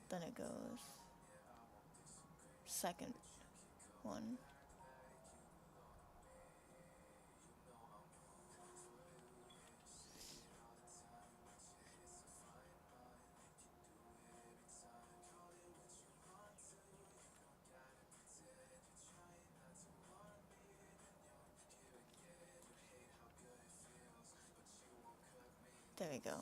Then it goes second one. There we go.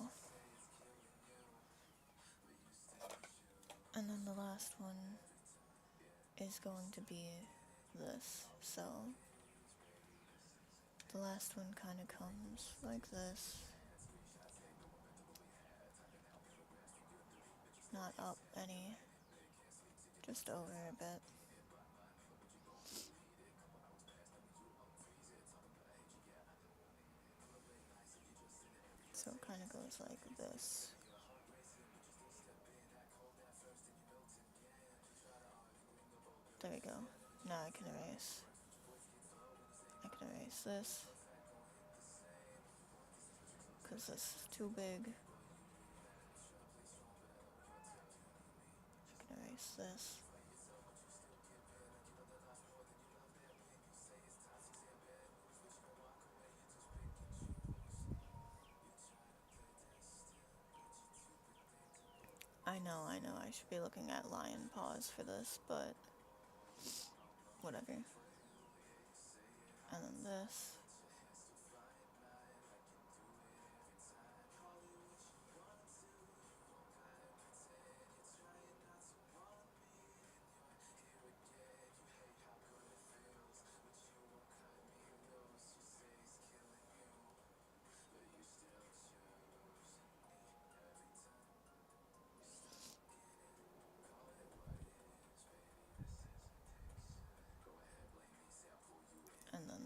And then the last one is going to be this. So the last one kind of comes like this. Not up any, just over a bit. So it kind of goes like this. There we go. Now I can erase. I can erase this, because this is too big. I can erase this. I know, I should be looking at lion paws for this, but whatever. And then this. And then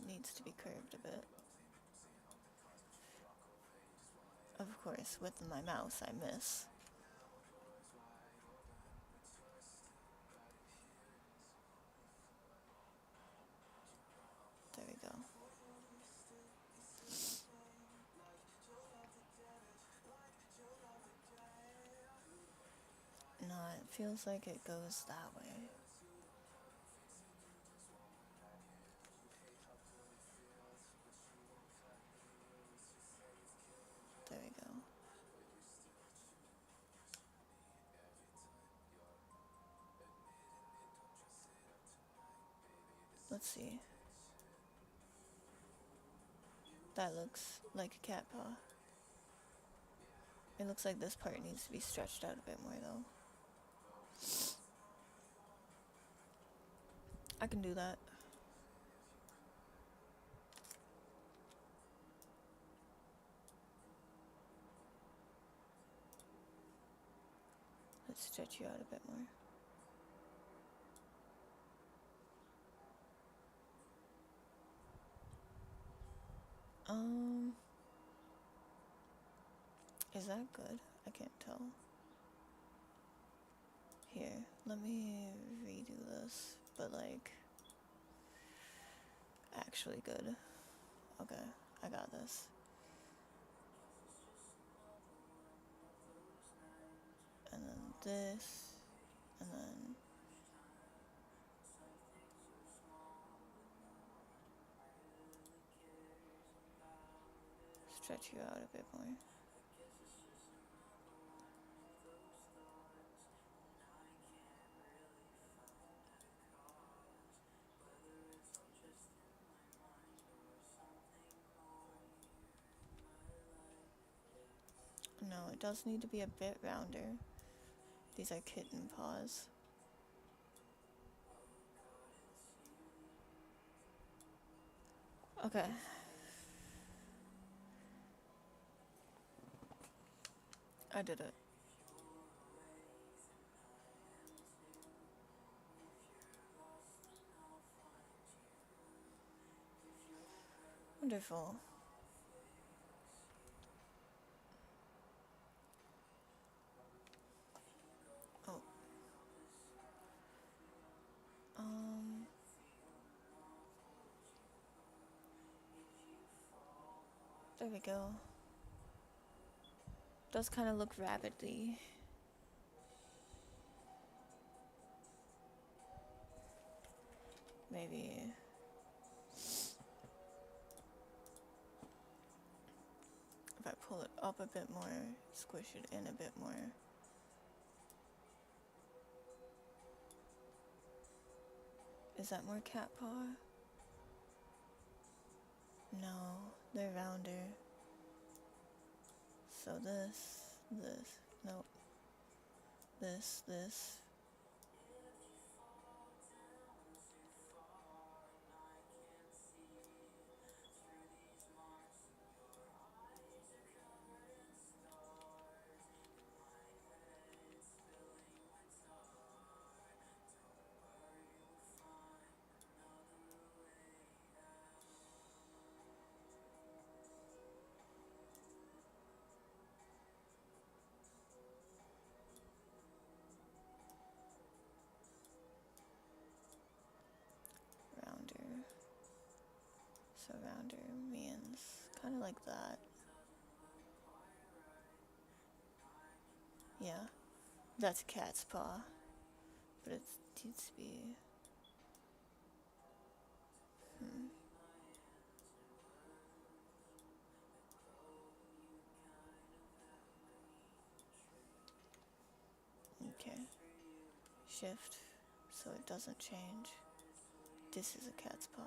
needs to be curved a bit. Of course, with my mouse I miss. There we go. No, it feels like it goes that way. There we go. Let's see. That looks like a cat paw. It looks like this part needs to be stretched out a bit more though. I can do that. Let's stretch you out a bit more. Is that good? I can't tell. Here, let me redo this, but like, actually good. Okay, I got this. And then this, and then stretch you out a bit more. No, it does need to be a bit rounder. These are kitten paws. Okay. I did it. Wonderful. There we go. Does kind of look rapidly. Maybe if I pull it up a bit more, squish it in a bit more. Is that more cat paw? No, they're rounder. So this, nope. This. Rounder. So rounder means kind of like that. Yeah, that's cat's paw, but it needs to be. Okay. Shift so it doesn't change. This is a cat's paw.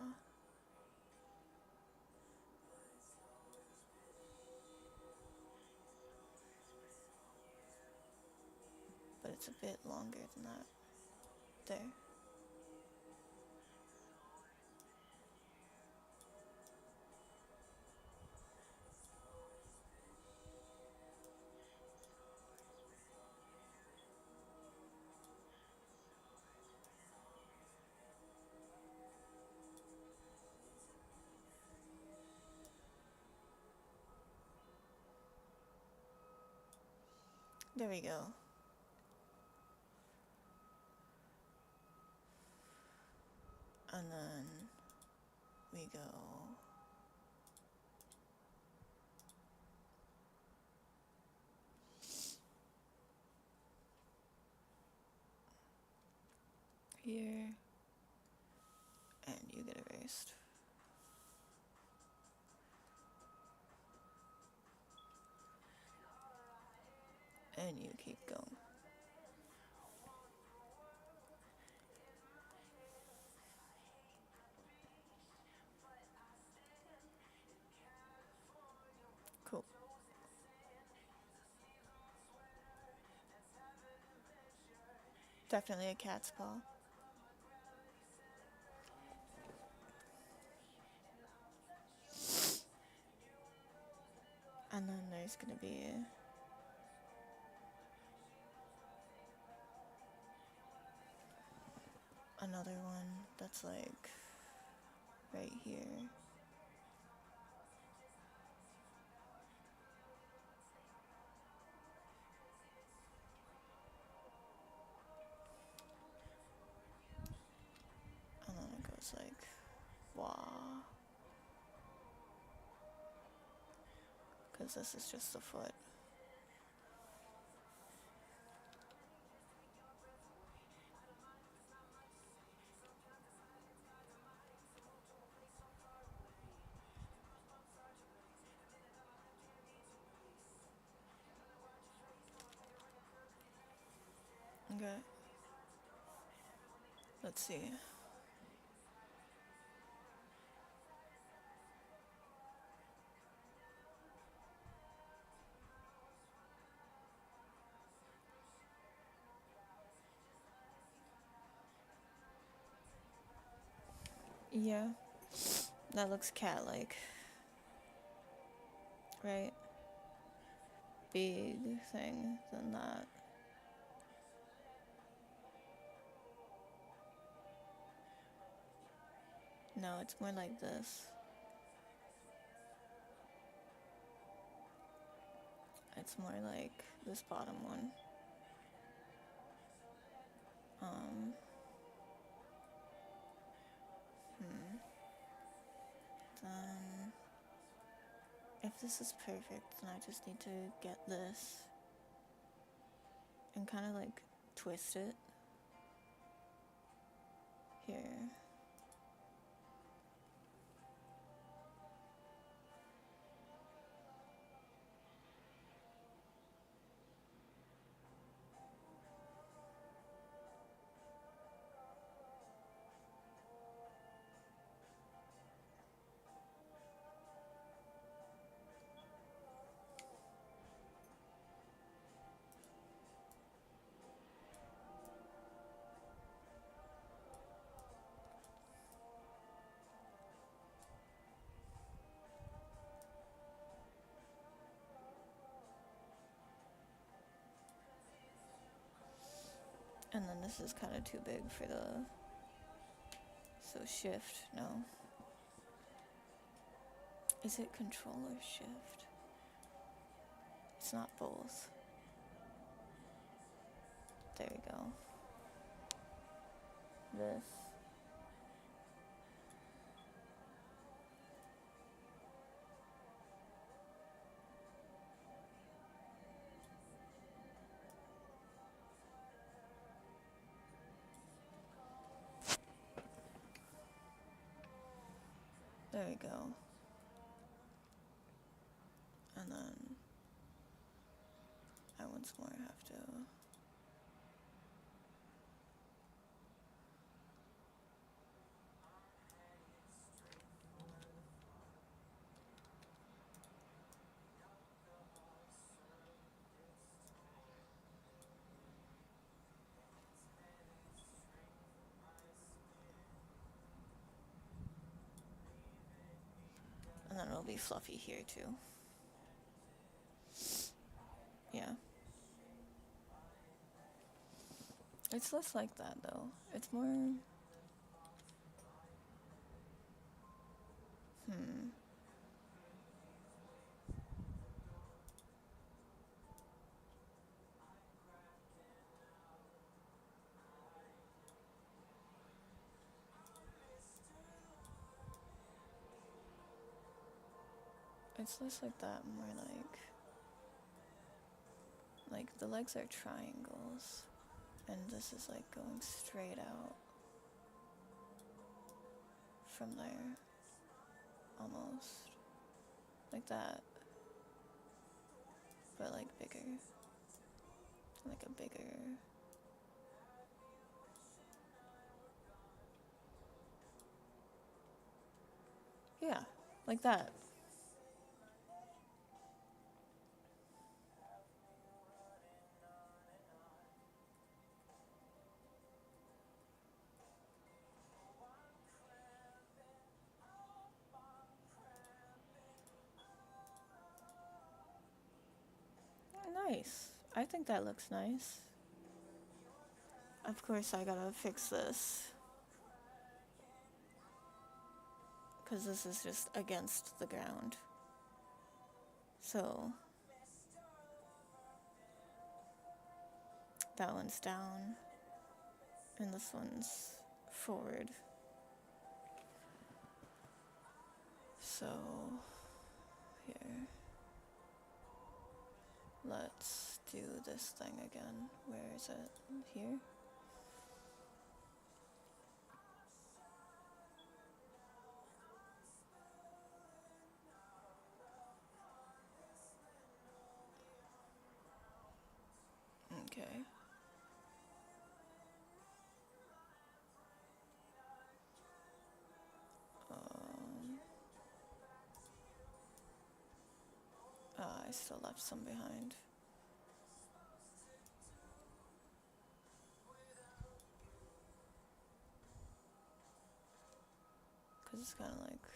But it's a bit longer than that. There. There we go. And then we go here, and you get erased. And you keep going. Cool. Definitely a cat's paw. And then there's gonna be another one that's like right here. And then it goes like, wah. Because this is just the foot. Okay. Let's see. Yeah. That looks cat-like. Right? Big thing than that. No, it's more like this. It's more like this bottom one. Then if this is perfect, then I just need to get this and kind of like twist it here. And then this is kind of too big for the, so shift, no. Is it control or shift? It's not both. There we go. This. There we go. And then I once more have to, and then it'll be fluffy here too. Yeah. It's less like that though. It's more, it's less like that, more like the legs are triangles, and this is like going straight out from there, almost, like that, but like bigger, like a bigger, yeah, like that. Nice. I think that looks nice. Of course I gotta fix this, because this is just against the ground. So that one's down, and this one's forward. So here, let's do this thing again. Where is it? Here? Okay. I still left some behind. Because it's kind of like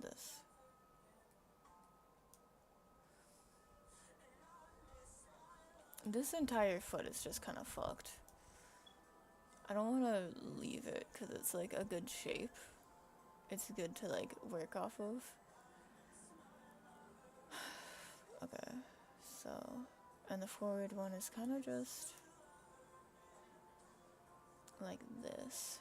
this. This entire foot is just kind of fucked. I don't want to leave it because it's like a good shape. It's good to like work off of. Okay, so, and the forward one is kind of just like this.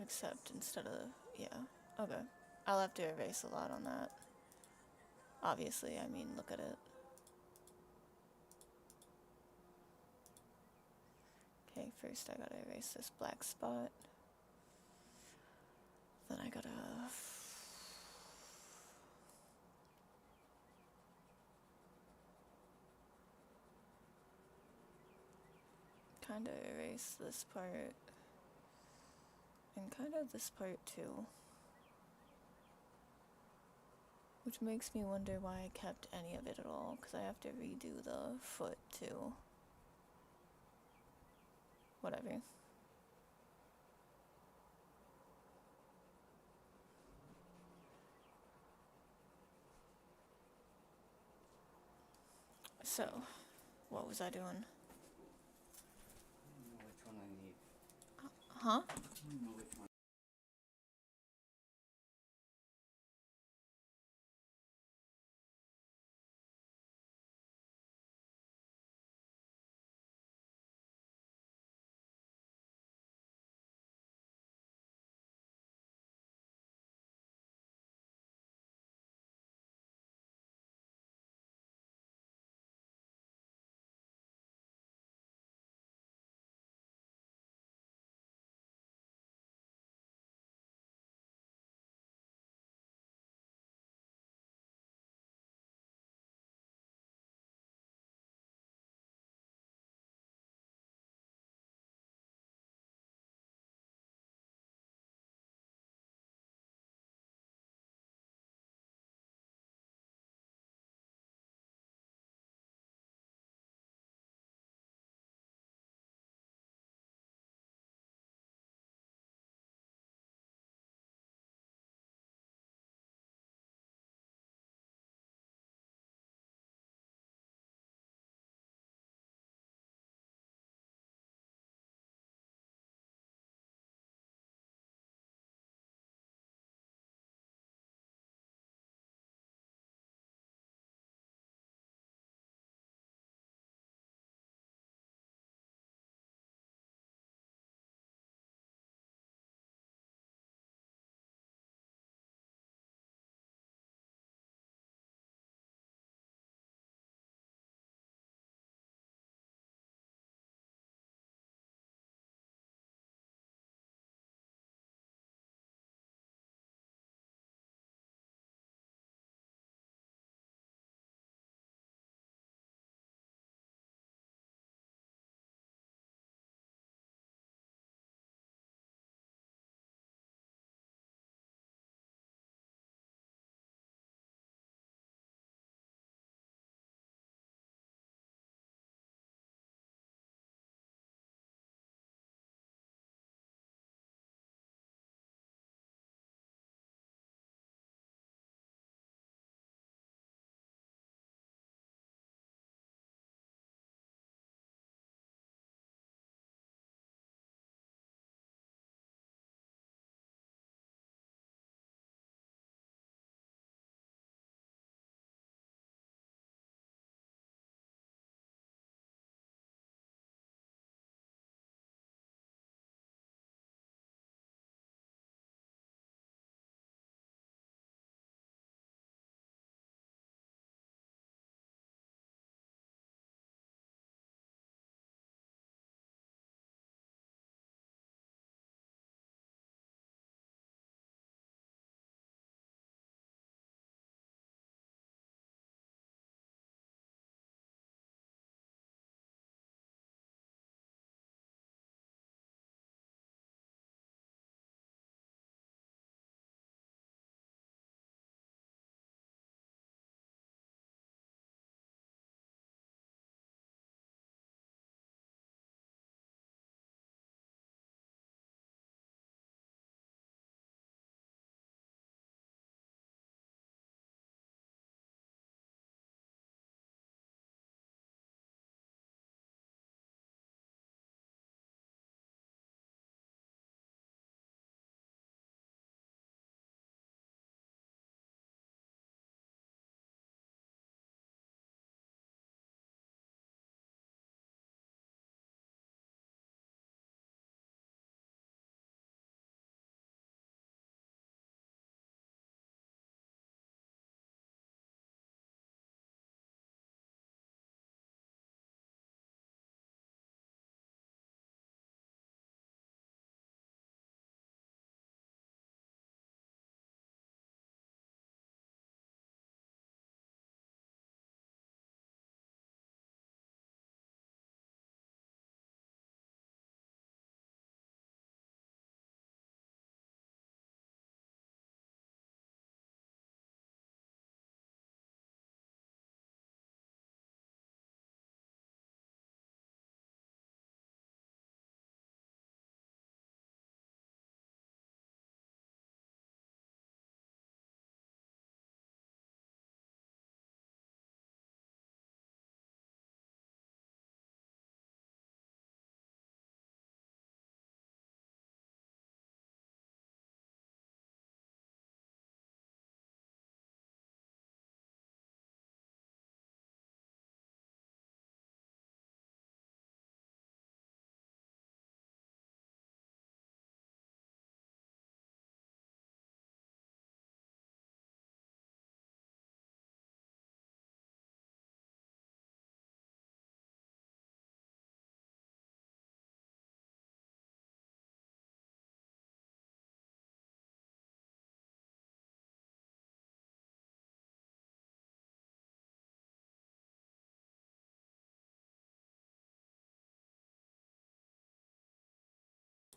Except instead of, yeah, okay. I'll have to erase a lot on that. Obviously, I mean, look at it. Okay, first I gotta erase this black spot. Then I gotta kinda erase this part. And kind of this part too. Which makes me wonder why I kept any of it at all, because I have to redo the foot too. Whatever. So, what was I doing? I don't know which one I need. Huh? I don't know which one.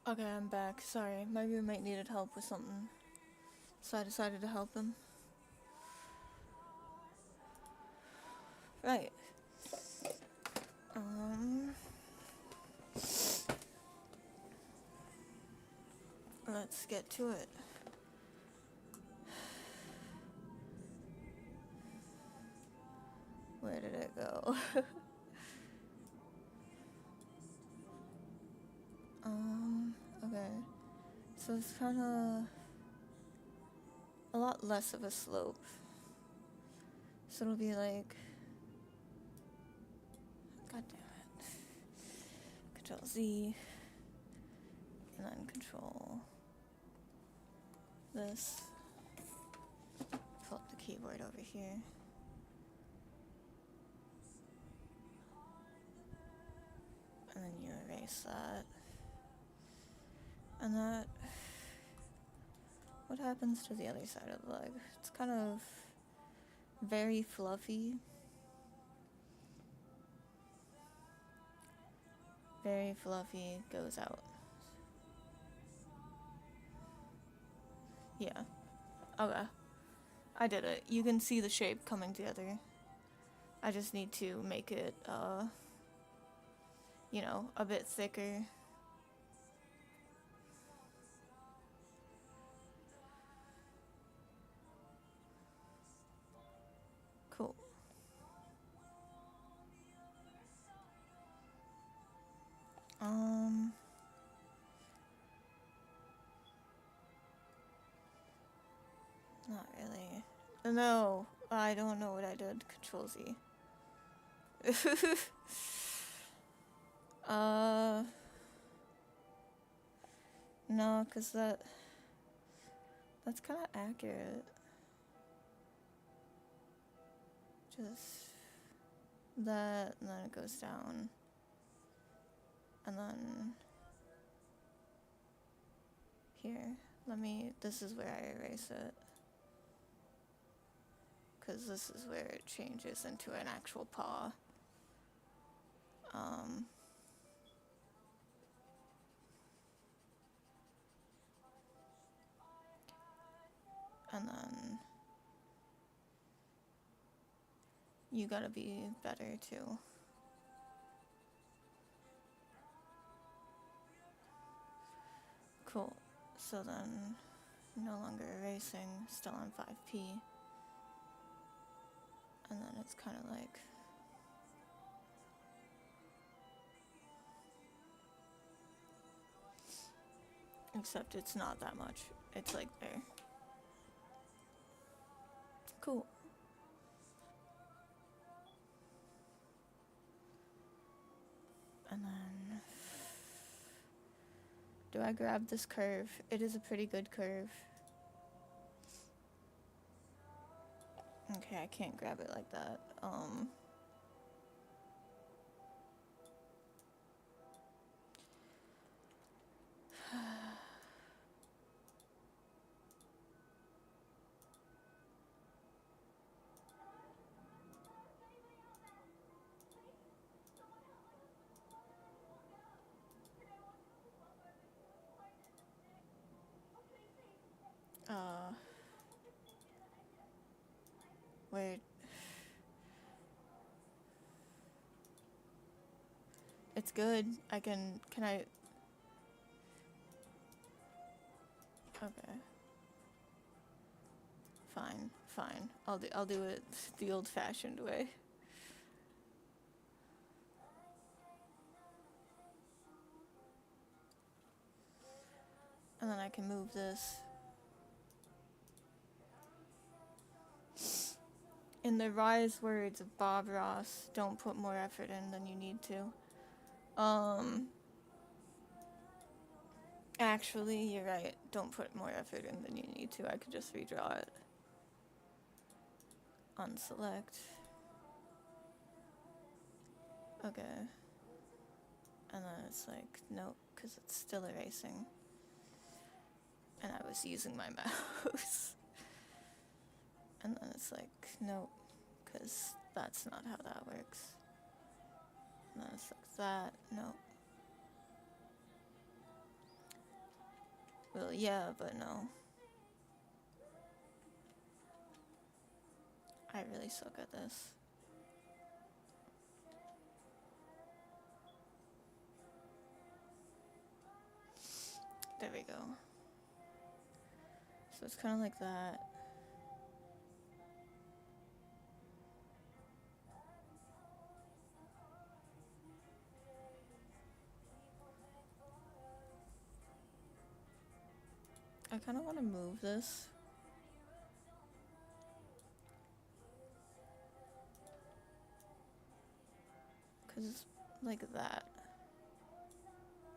Okay, I'm back. Sorry, my roommate needed help with something, so I decided to help him. Right. Let's get to it. Where did it go? Okay. So it's kind of a lot less of a slope. So it'll be like, god damn it. Control Z, and then control this. Pull up the keyboard over here. And then you erase that. And that, what happens to the other side of the leg? It's kind of very fluffy. Very fluffy, goes out. Yeah. Okay. I did it. You can see the shape coming together. I just need to make it, you know, a bit thicker. Cool. Not really. No, I don't know what I did. Control Z. No, cause that's kind of accurate. Just that, and then it goes down, and then here. This is where I erase it, cause this is where it changes into an actual paw. And then you gotta be better too. Cool. So then, no longer erasing, still on 5p. And then it's kind of like, except it's not that much. It's like there. Cool. And then, do I grab this curve? It is a pretty good curve. Okay, I can't grab it like that. Where it's good. Can I? Okay. Fine. I'll do it the old-fashioned way. And then I can move this. In the wise words of Bob Ross, don't put more effort in than you need to. Actually, you're right. Don't put more effort in than you need to. I could just redraw it. Unselect. Okay. And then it's like, nope, because it's still erasing. And I was using my mouse. And then it's like, nope, because that's not how that works. And then it's like that, nope. Well, yeah, but no. I really suck at this. There we go. So it's kind of like that. I kind of want to move this. Because it's like that.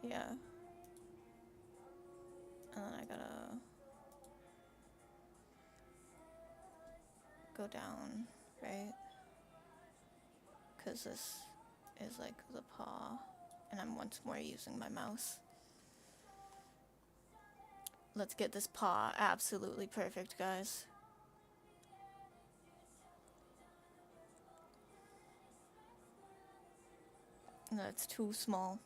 Yeah. And then I gotta go down, right? Because this is like the paw. And I'm once more using my mouse. Let's get this paw absolutely perfect, guys. That's too small.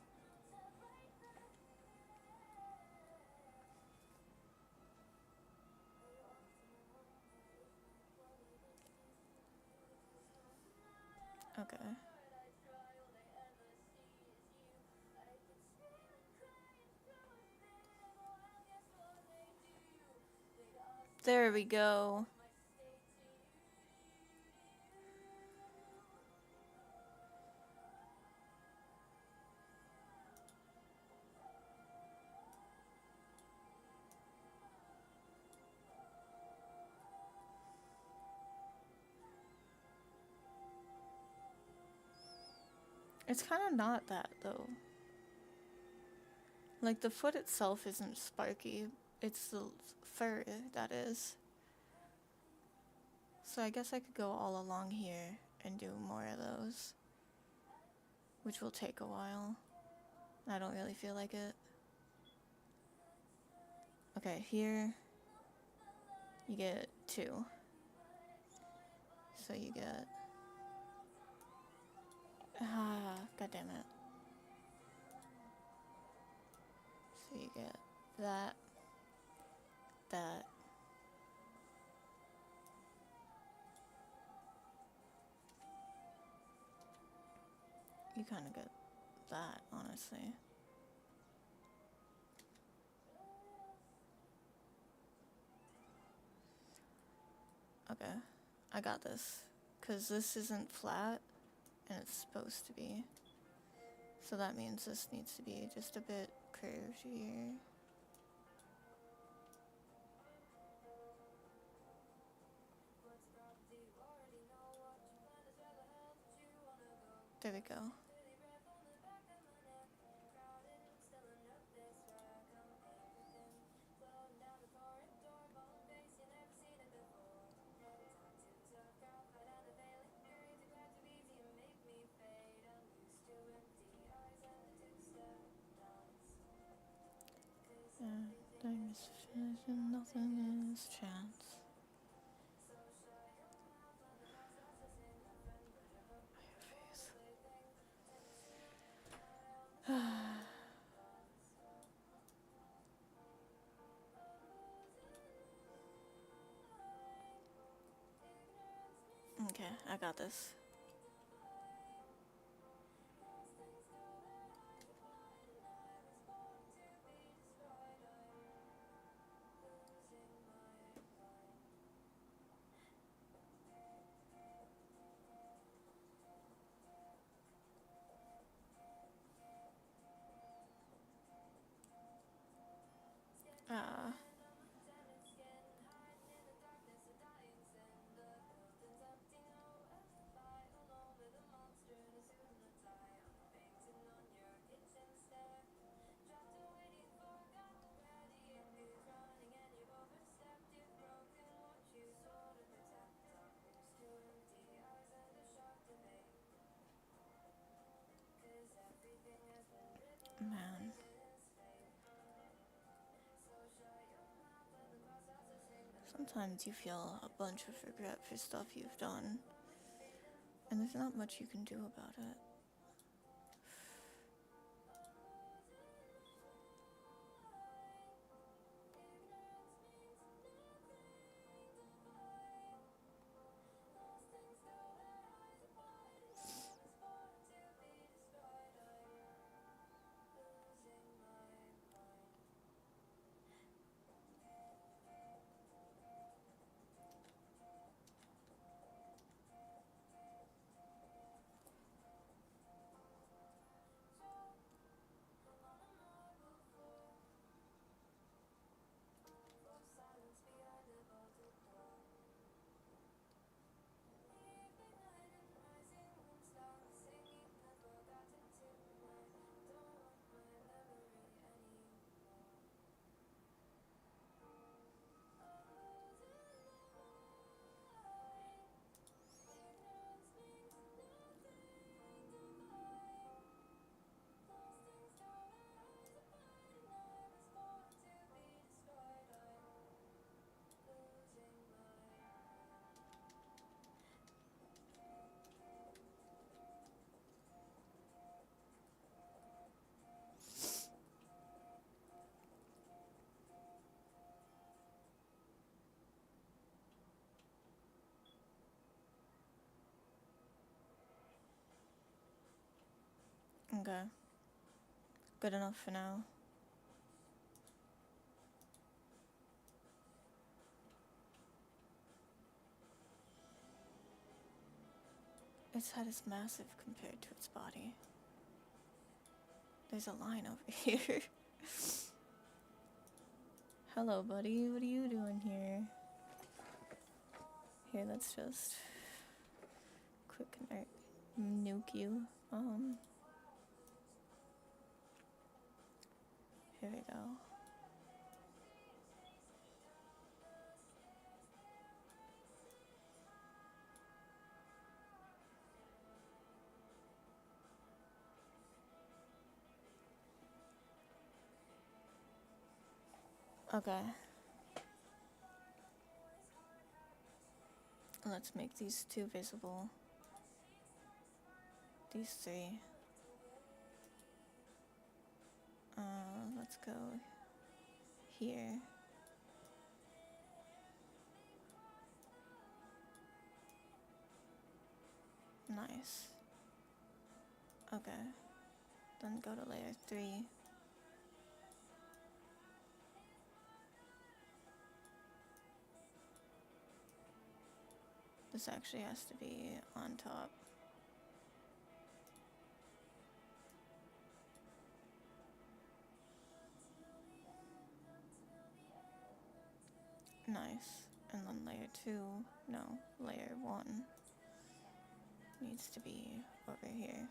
Okay. There we go. It's kind of not that, though. Like, the foot itself isn't sparky. It's the fur that is. So I guess I could go all along here and do more of those. Which will take a while. I don't really feel like it. Okay, here you get 2. So you get... God damn it. So you get that, that. You kind of get that, honestly. Okay, I got this. Because this isn't flat, and it's supposed to be. So that means this needs to be just a bit curved here. There we go. Time is finishing, nothing is chance. Okay, I got this. Uh, man. Sometimes you feel a bunch of regret for stuff you've done, and there's not much you can do about it. Okay. Good enough for now. Its head is massive compared to its body. There's a line over here. Hello, buddy. What are you doing here? Here, let's just quick nuke you. Here we go. Okay. Let's make these two visible. These three. Let's go here. Nice. Okay. Then go to layer 3. This actually has to be on top. Nice. And then layer 2, no, layer 1 needs to be over here.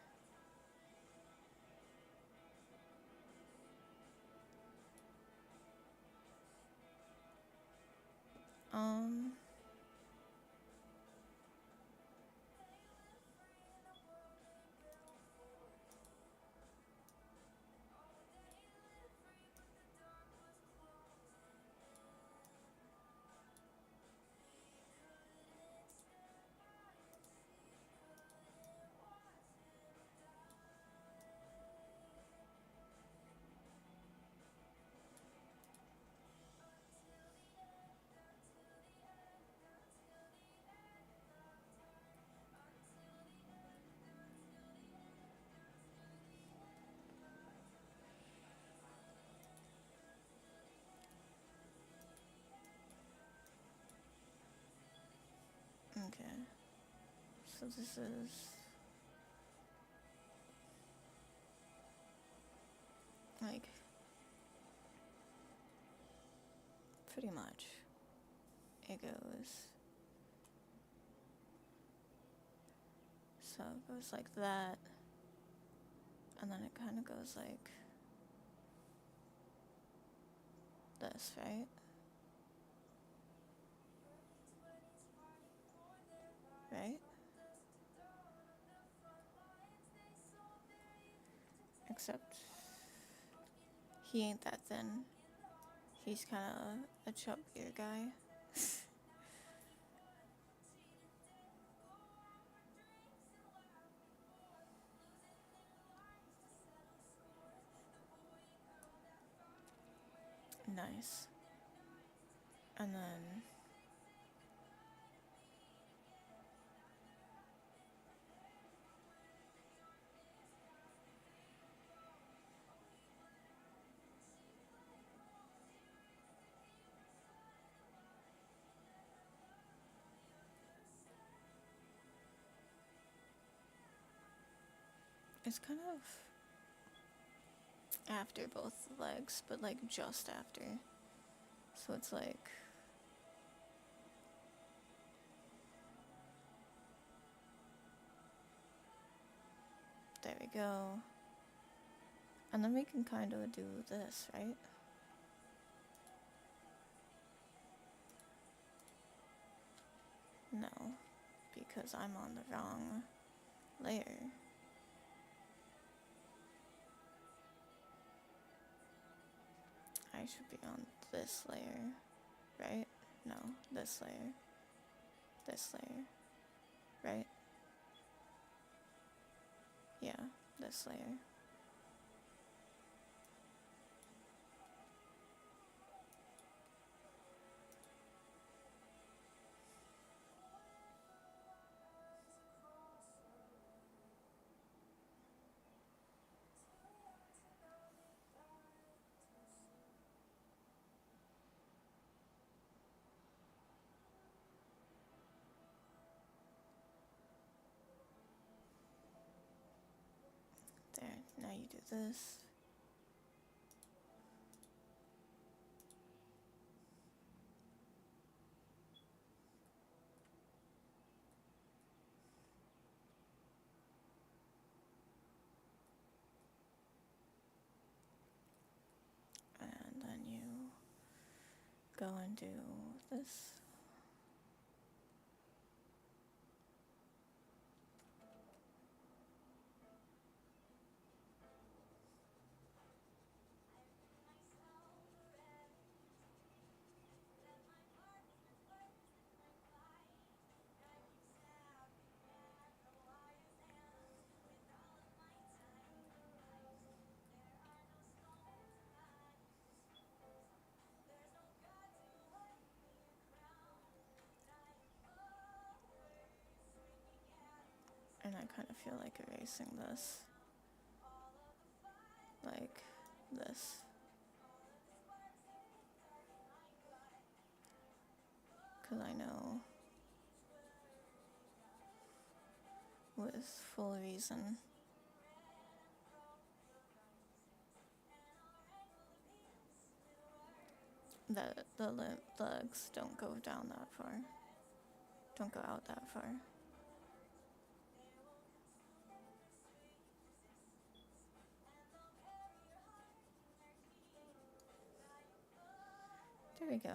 Okay. So this is like pretty much it goes. So it goes like that, and then it kind of goes like this, right? Right? Except he ain't that thin. He's kind of a chubbier guy. Nice. And then it's kind of after both legs, but like just after. So it's like there we go. And then we can kind of do this, right? No, because I'm on the wrong layer. I should be on this layer, right? No, this layer. This layer, right? Yeah, this layer. Now you do this. And then you go and do this. And I kind of feel like erasing this. Like this. Because I know with full reason that the legs don't go down that far. Don't go out that far. There we go.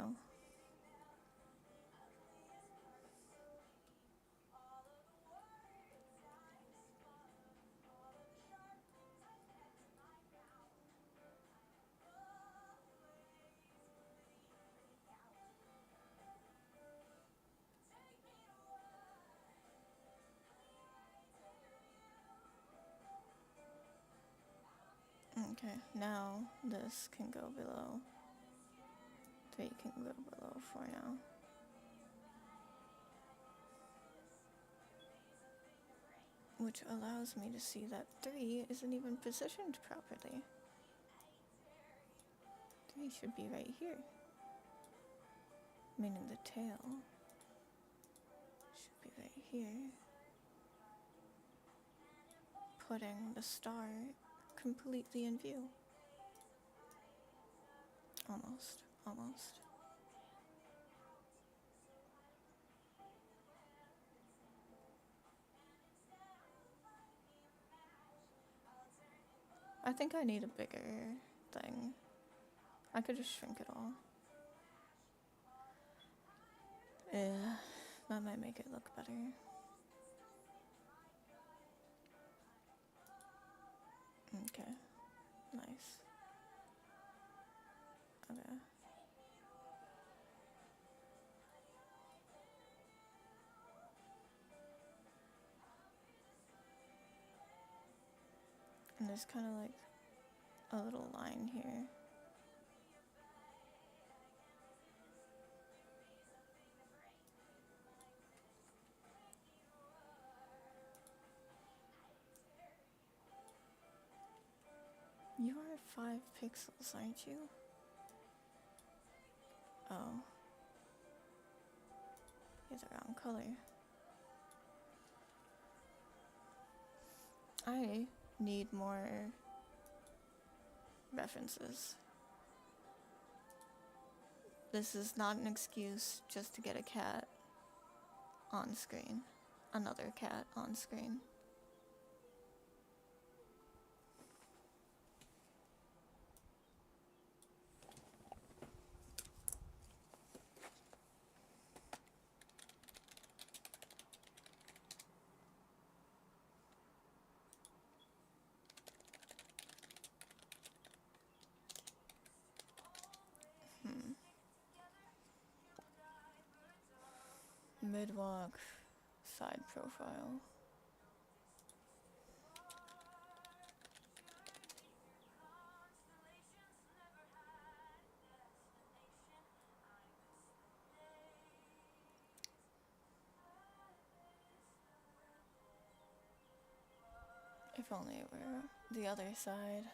Okay, now this can go below 3, can go below 4 now. Which allows me to see that 3 isn't even positioned properly. 3 should be right here. Meaning the tail should be right here. Putting the star completely in view. Almost, almost. I think I need a bigger thing. I could just shrink it all. Yeah, that might make it look better. Okay, nice. Okay. And there's kind of like a little line here. You are 5 pixels, aren't you? Oh. You're the wrong color. I need more references. This is not an excuse just to get a cat on screen. Another cat on screen. Mid-walk, side profile. If only it were the other side.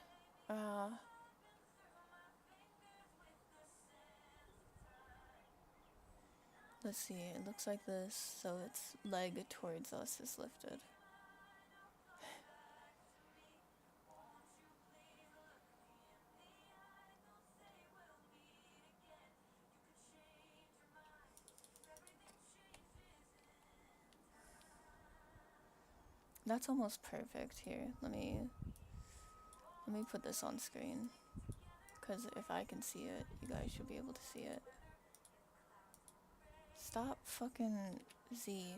Let's see, it looks like this, so its leg towards us is lifted. That's almost perfect. Here, let me put this on screen, because if I can see it, you guys should be able to see it. Stop fucking Z.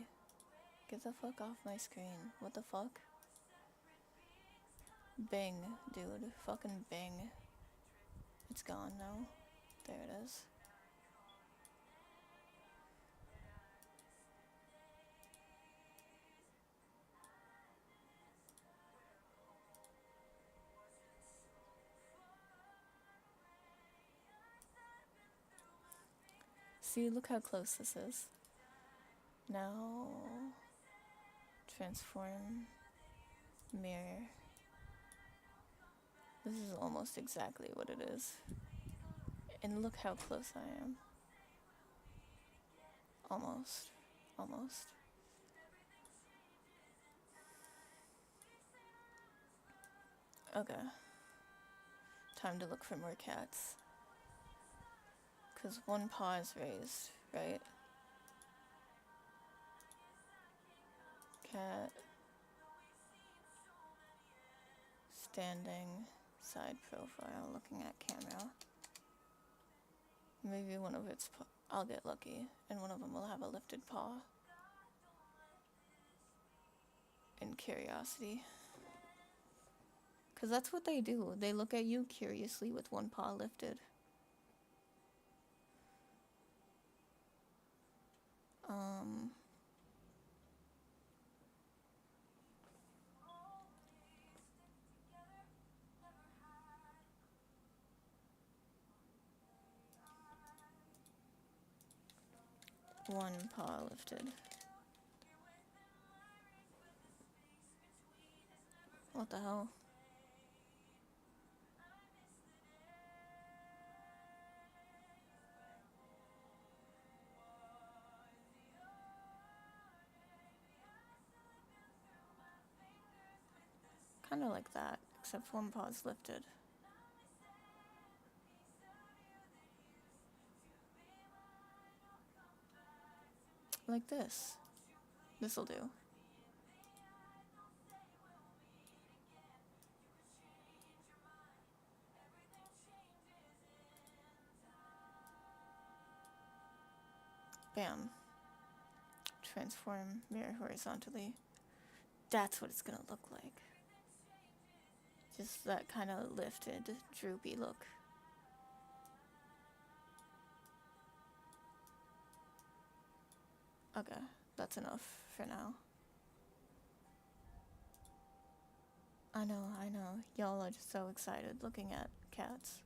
Get the fuck off my screen. What the fuck? Bing, dude. Fucking bing. It's gone now. There it is. See, look how close this is. Now, transform, mirror. This is almost exactly what it is. And look how close I am. Almost. Almost. Okay. Time to look for more cats. Because one paw is raised, right? Cat. Standing. Side profile. Looking at camera. Maybe one of its I'll get lucky, and one of them will have a lifted paw. And curiosity. Because that's what they do. They look at you curiously with one paw lifted. One paw lifted. What the hell? Kind of like that, except one paw's lifted. Like this. This'll do. Bam. Transform, mirror horizontally. That's what it's gonna look like. Just that kind of lifted, droopy look. Okay, that's enough for now. I know. Y'all are just so excited looking at cats.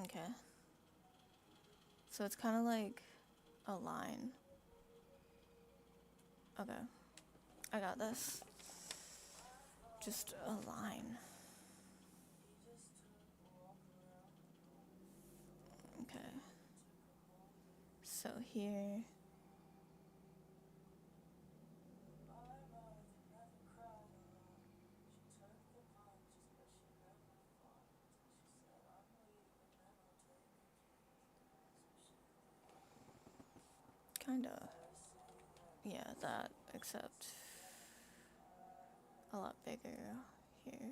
Okay. So it's kind of like a line. Okay. I got this. Just a line. Okay. So here. Kinda. Yeah, that, except a lot bigger here.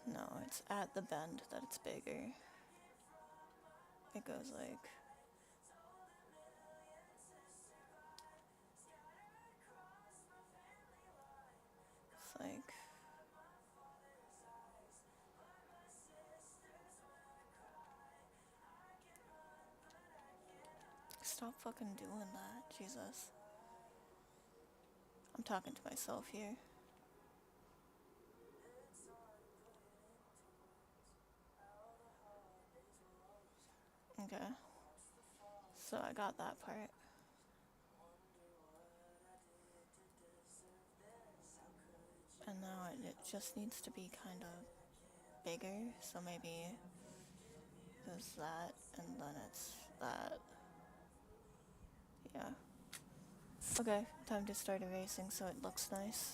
No, it's at the bend that it's bigger. It goes like... It's like... Stop fucking doing that, Jesus. I'm talking to myself here. Okay. So I got that part. And now it just needs to be kind of bigger, so maybe there's that, and then it's that. Yeah. Okay, time to start erasing so it looks nice.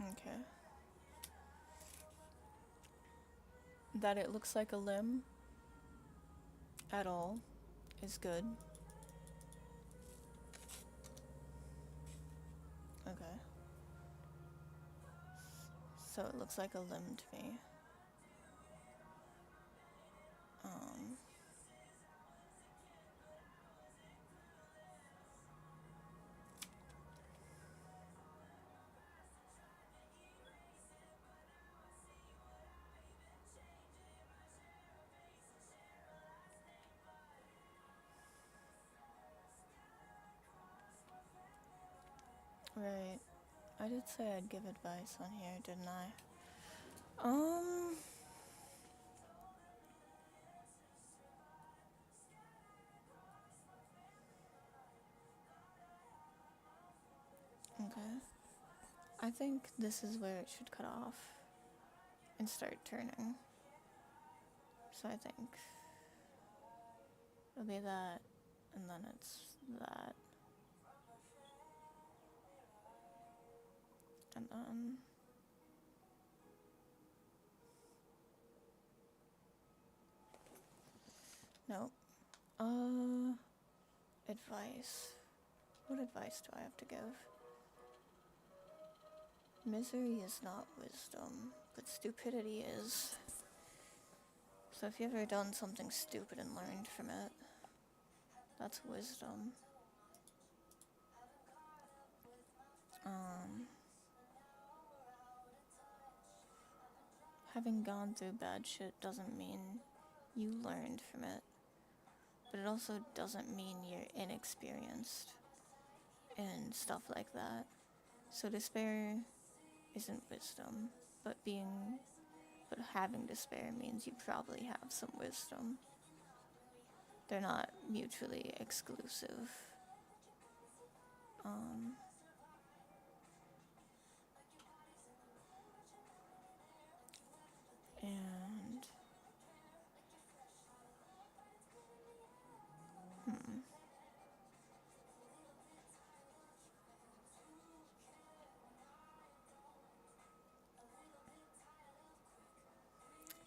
Okay. That it looks like a limb at all is good. Okay. So it looks like a limb to me. Right. I did say I'd give advice on here, didn't I? Okay. I think this is where it should cut off and start turning. So I think it'll be that, and then it's that. And then nope. Advice. What advice do I have to give? Misery is not wisdom, but stupidity is. So if you've ever done something stupid and learned from it, that's wisdom. Having gone through bad shit doesn't mean you learned from it, but it also doesn't mean you're inexperienced and stuff like that. So despair isn't wisdom, but having despair means you probably have some wisdom. They're not mutually exclusive. And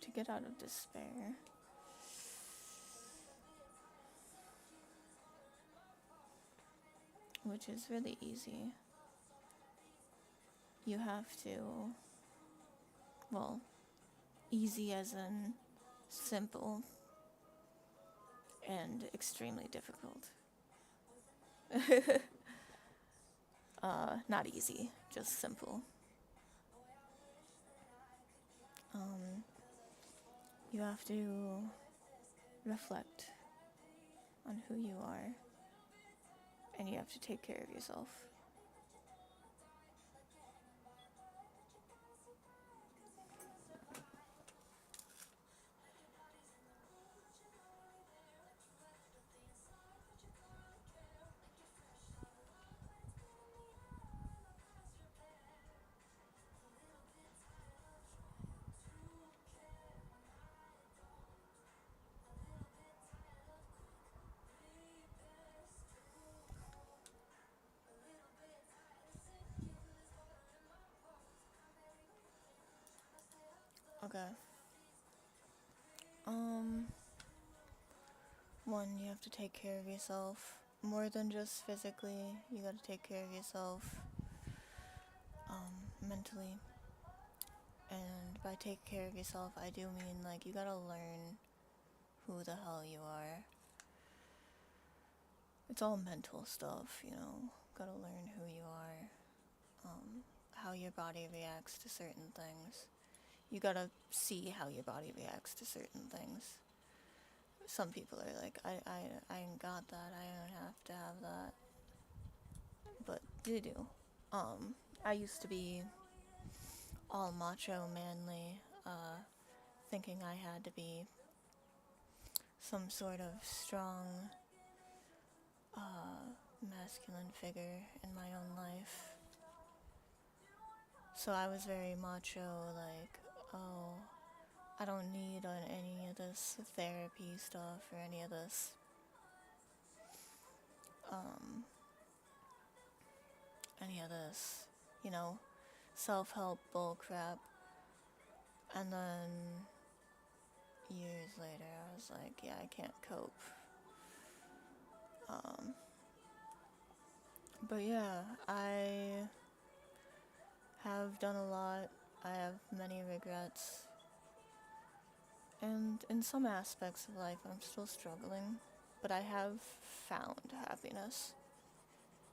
to get out of despair, which is really easy, you have to, well, easy as in simple and extremely difficult. Not easy, just simple. You have to reflect on who you are, and you have to take care of yourself. Okay. One, you have to take care of yourself. More than just physically, you gotta take care of yourself, mentally. And by take care of yourself, I do mean, like, you gotta learn who the hell you are. It's all mental stuff, you know. Gotta learn who you are, how your body reacts to certain things. You gotta see how your body reacts to certain things. Some people are like, I ain't got that, I don't have to have that. But you do. I used to be all macho, manly, thinking I had to be some sort of strong masculine figure in my own life. So I was very macho, like, oh, I don't need any of this therapy stuff or any of this you know, self-help bullcrap. And then years later, I was like, yeah, I can't cope. But yeah, I have done a lot. I have many regrets. And in some aspects of life, I'm still struggling. But I have found happiness,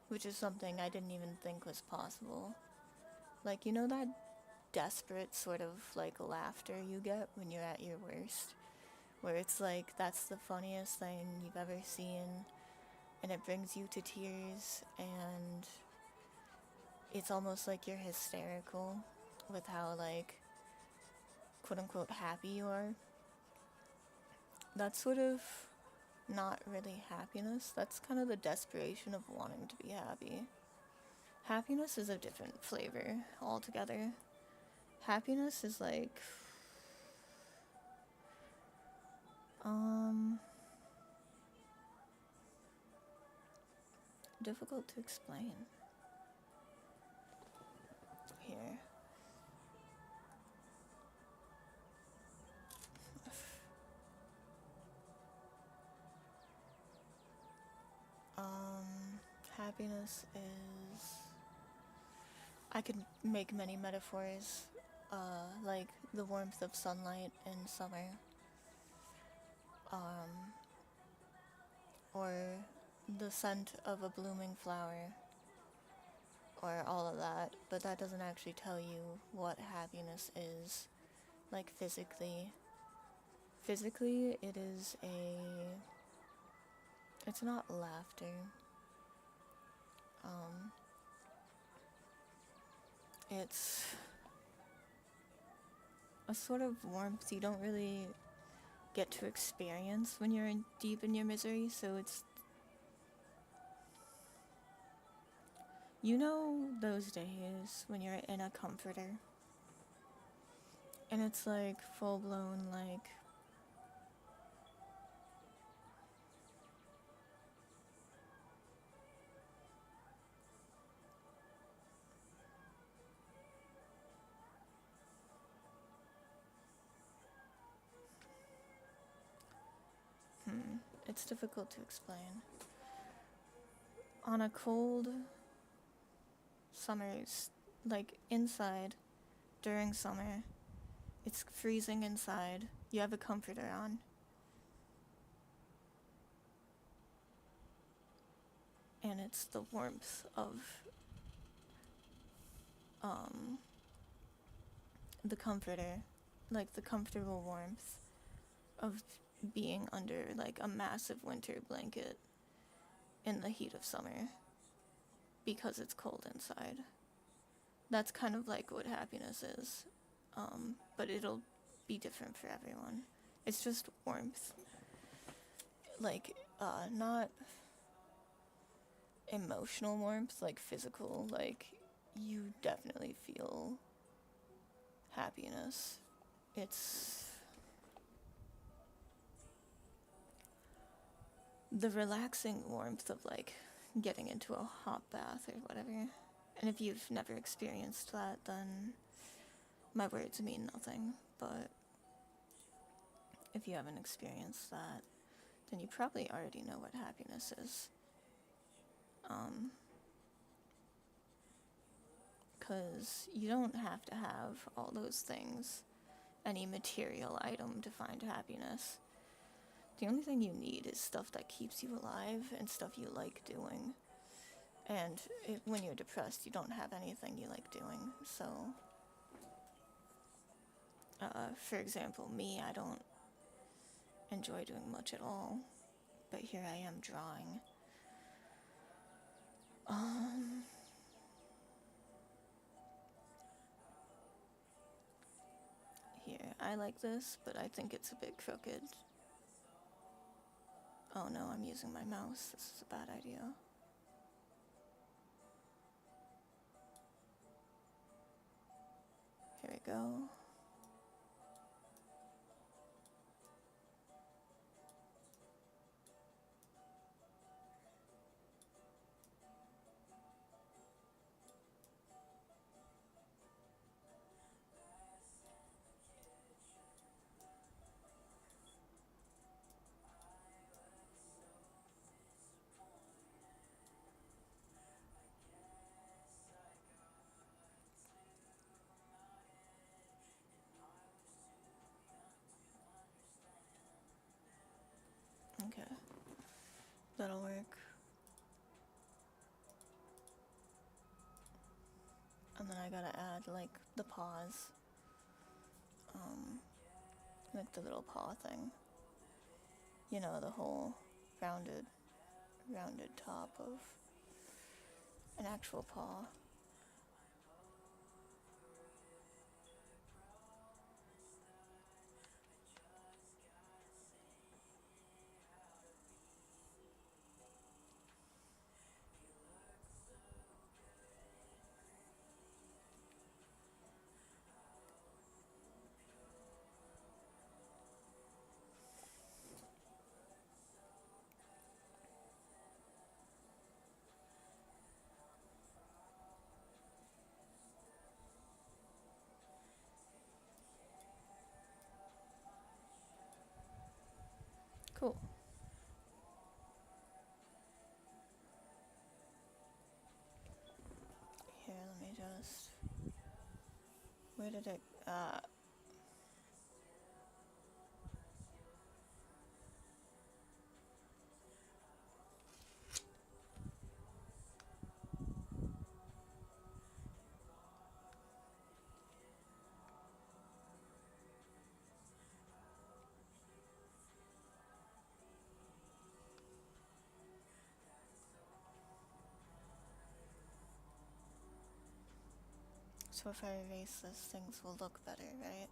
which is something I didn't even think was possible. Like, you know that desperate sort of like laughter you get when you're at your worst? Where it's like, that's the funniest thing you've ever seen, and it brings you to tears, and it's almost like you're hysterical with how, like, quote unquote happy you are. That's sort of not really happiness. That's kind of the desperation of wanting to be happy. Happiness is a different flavor altogether. Happiness is like, difficult to explain. Here. Happiness is... I could make many metaphors, like the warmth of sunlight in summer, or the scent of a blooming flower, or all of that, but that doesn't actually tell you what happiness is, like physically. Physically, it's not laughter. It's a sort of warmth you don't really get to experience when you're deep in your misery, so it's... You know those days when you're in a comforter, and it's like full-blown, like... It's difficult to explain. On a cold summer's, like inside, during summer, it's freezing inside, you have a comforter on. And it's the warmth of the comforter, like the comfortable warmth of being under like a massive winter blanket in the heat of summer because it's cold inside. That's kind of like what happiness is, but it'll be different for everyone. It's just warmth, like not emotional warmth, like physical, like you definitely feel happiness. It's the relaxing warmth of like getting into a hot bath or whatever. And if you've never experienced that, then my words mean nothing. But if you haven't experienced that, then you probably already know what happiness is. 'Cause you don't have to have all those things, any material item to find happiness. The only thing you need is stuff that keeps you alive and stuff you like doing. And when you're depressed, you don't have anything you like doing. So, for example, me, I don't enjoy doing much at all. But here I am drawing. Here, I like this, but I think it's a bit crooked. Oh no, I'm using my mouse. This is a bad idea. Here we go. Okay, that'll work. And then I gotta add like the paws, like the little paw thing. You know, the whole rounded top of an actual paw. Cool. Here, let me just... Where did it... So if I erase this, things will look better, right?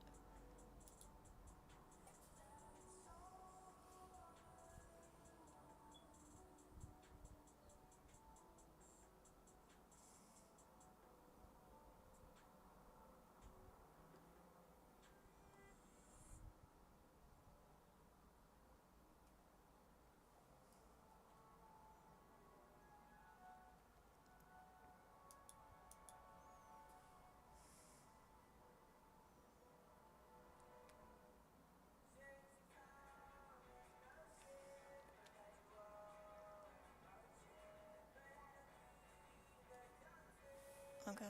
Okay,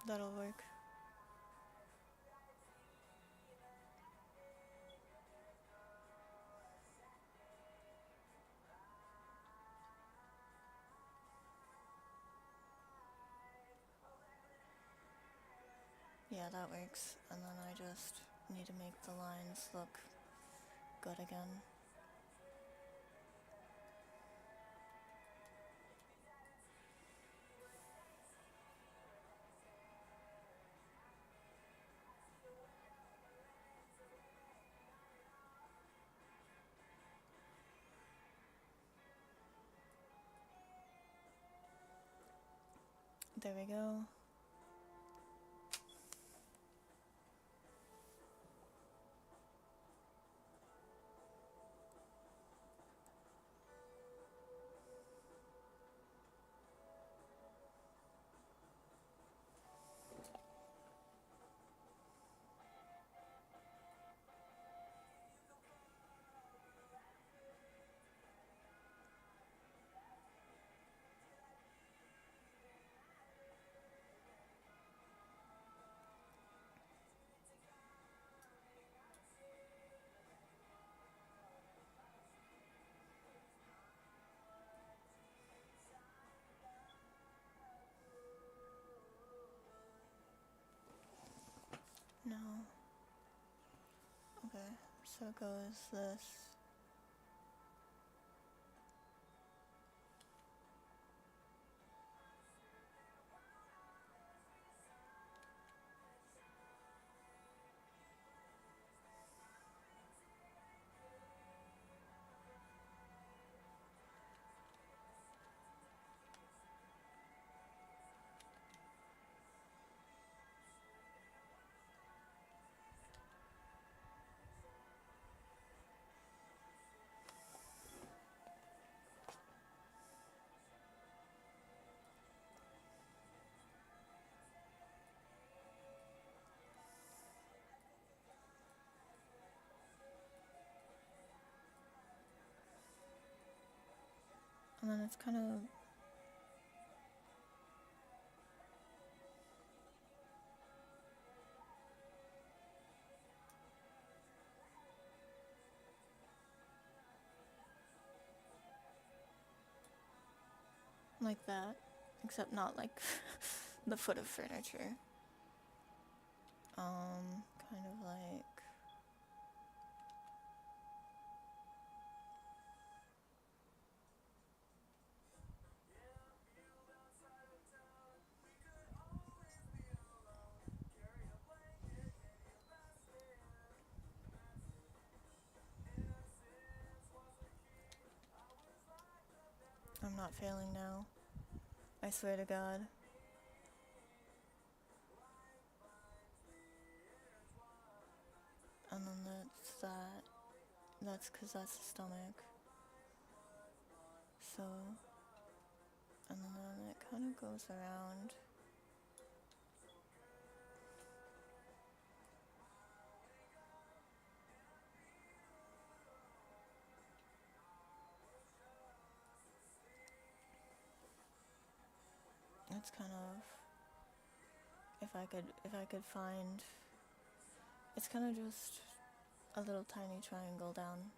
that'll work. Yeah, that works. And then I just need to make the lines look good again. There we go. No. Okay, so it goes this. And then it's kind of like that, except not like the foot of furniture. Kind of like I'm not failing now. I swear to God. And then that's that. That's because that's the stomach. So, and then it kind of goes around. It's kind of, if I could find, it's kind of just a little tiny triangle down.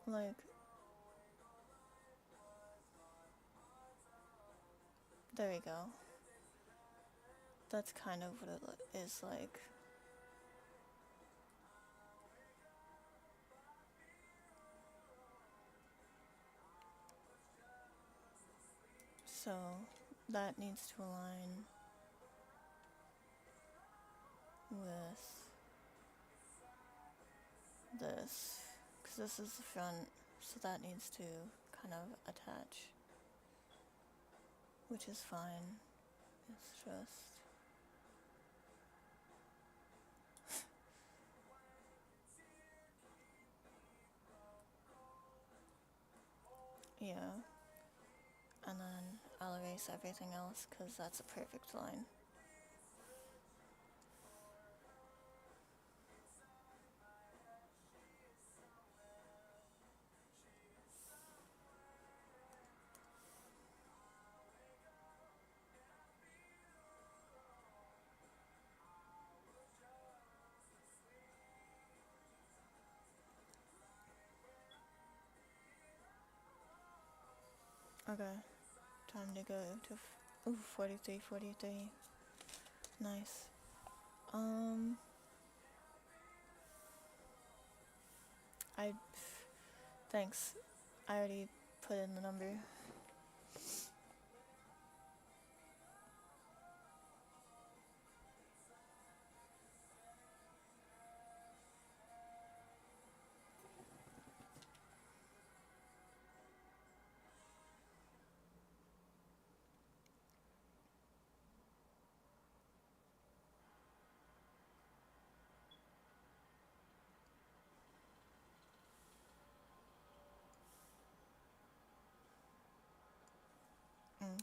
Like, there we go. That's kind of what it is like. So, that needs to align with this, because this is the front, so that needs to kind of attach, which is fine. It's just, yeah. And then I'll erase everything else because that's a perfect line. Okay, time to go to 43. Nice. I thanks. I already put in the number.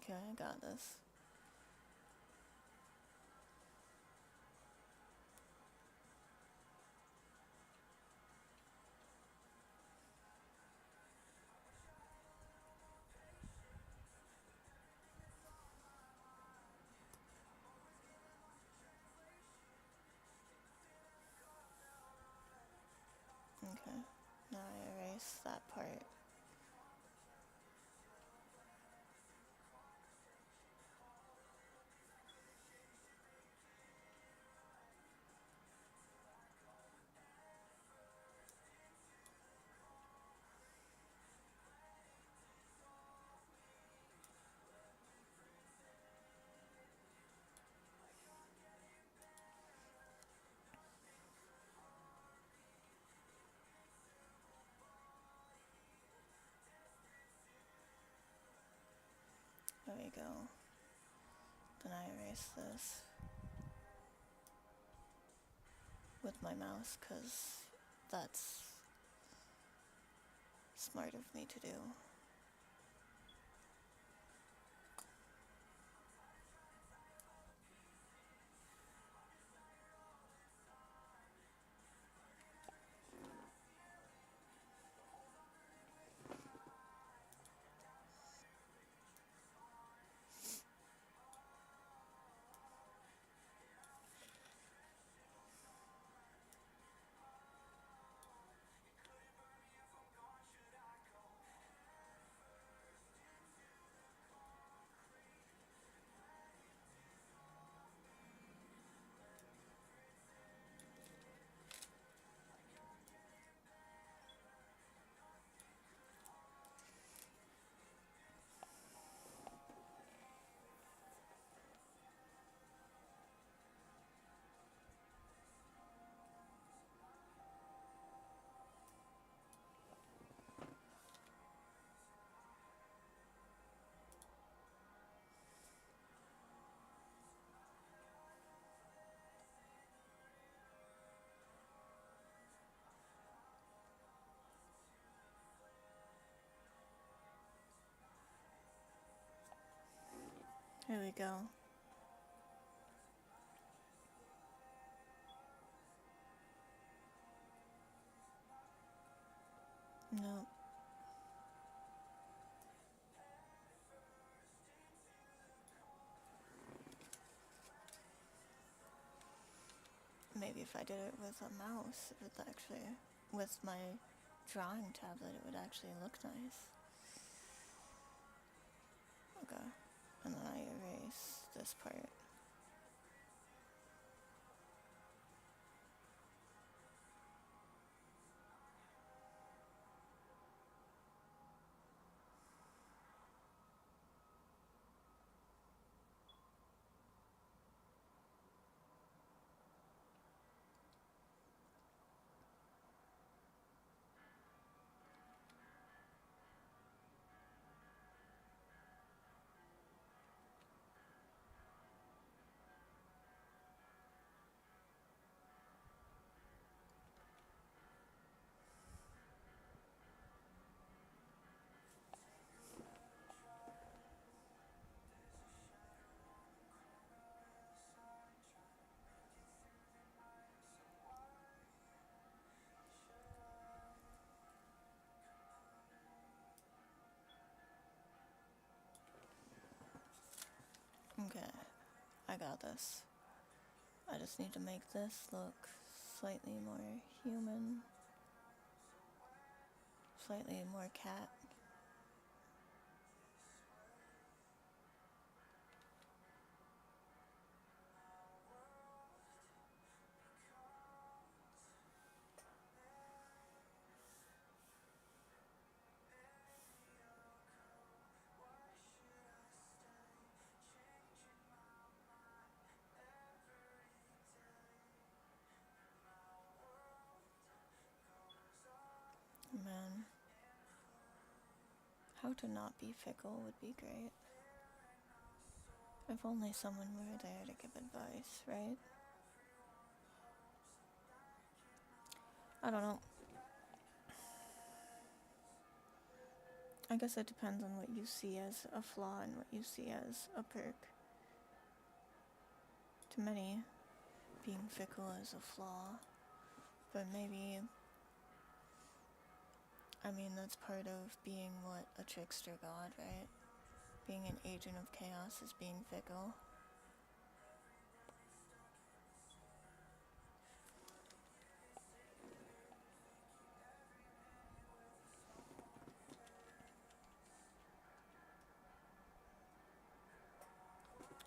Okay, I got this. Okay, now I erase that part. There we go. Can I erase this with my mouse? Because that's smart of me to do. Here we go. Nope. Maybe if I did it with a mouse, it would actually, with my drawing tablet, it would actually look nice. Okay. And then I erase this part. Okay, I got this. I just need to make this look slightly more human, slightly more cat. Man, how to not be fickle would be great. If only someone were there to give advice, right? I don't know. I guess it depends on what you see as a flaw and what you see as a perk. To many, being fickle is a flaw, but maybe, I mean, that's part of being what a trickster god, right? Being an agent of chaos is being fickle.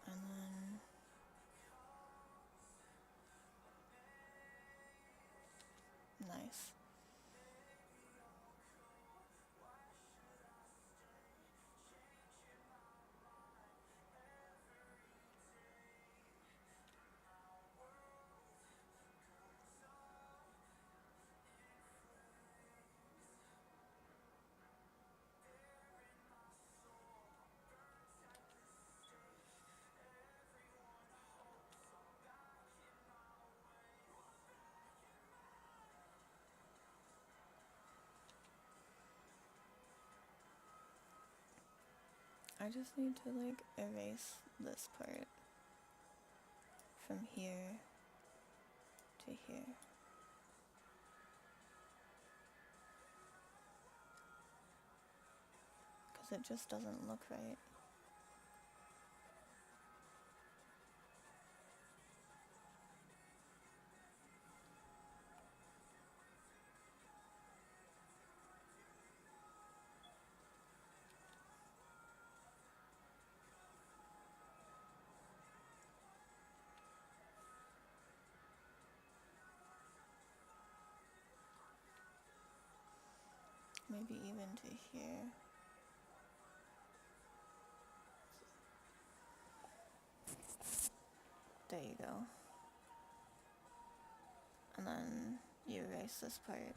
And then nice. I just need to like erase this part from here to here. Because it just doesn't look right. Maybe even to here. There you go. And then you erase this part.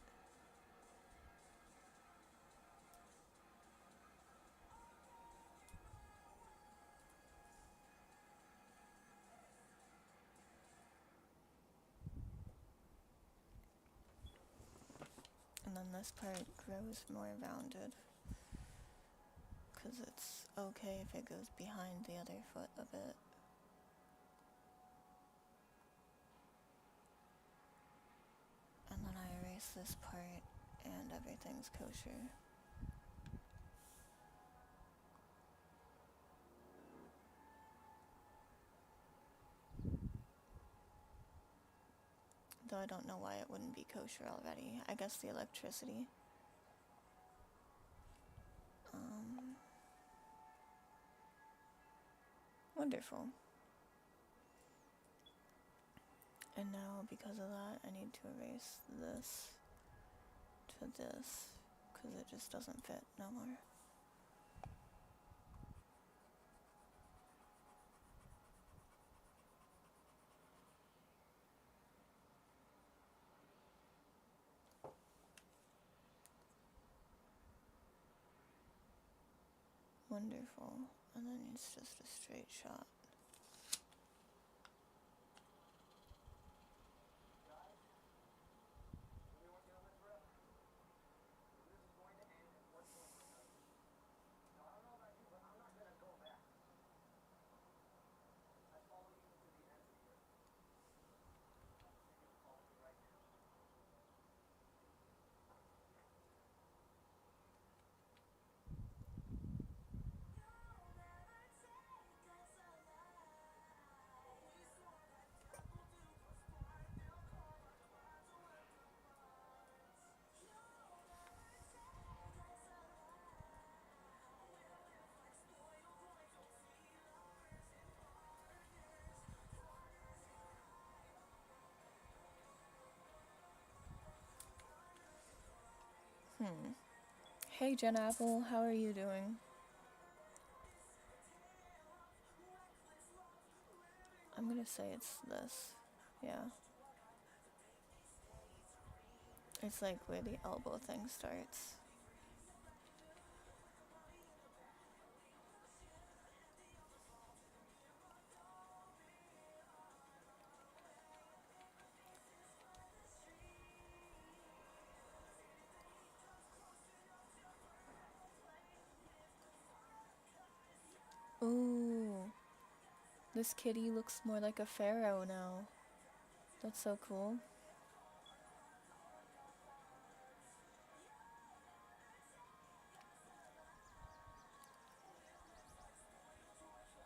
And then this part grows more rounded. Because it's okay if it goes behind the other foot a bit. And then I erase this part and everything's kosher. Though I don't know why it wouldn't be kosher already. I guess the electricity. Wonderful. And now, because of that, I need to erase this to this, because it just doesn't fit no more. Wonderful. And then it's just a straight shot. Hey Jen Apple, how are you doing? I'm gonna say it's this. Yeah. It's like where the elbow thing starts. Ooh. This kitty looks more like a pharaoh now. That's so cool.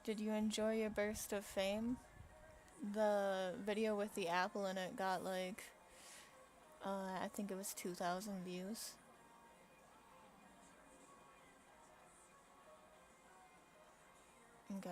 Did you enjoy your burst of fame? The video with the apple in it got like, I think it was 2,000 views. Okay.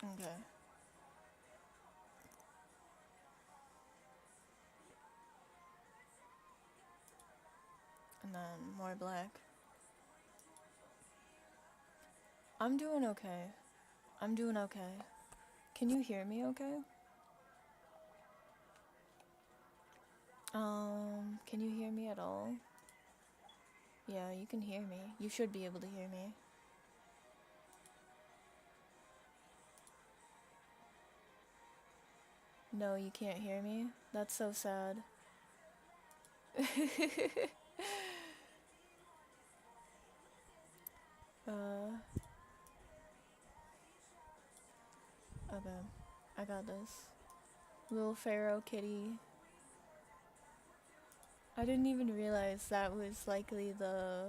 Okay. And then more black. I'm doing okay. I'm doing okay. Can you hear me okay? Can you hear me at all? Yeah, you can hear me. You should be able to hear me. No, you can't hear me? That's so sad. Okay. I got this. Little Pharaoh kitty. I didn't even realize that was likely the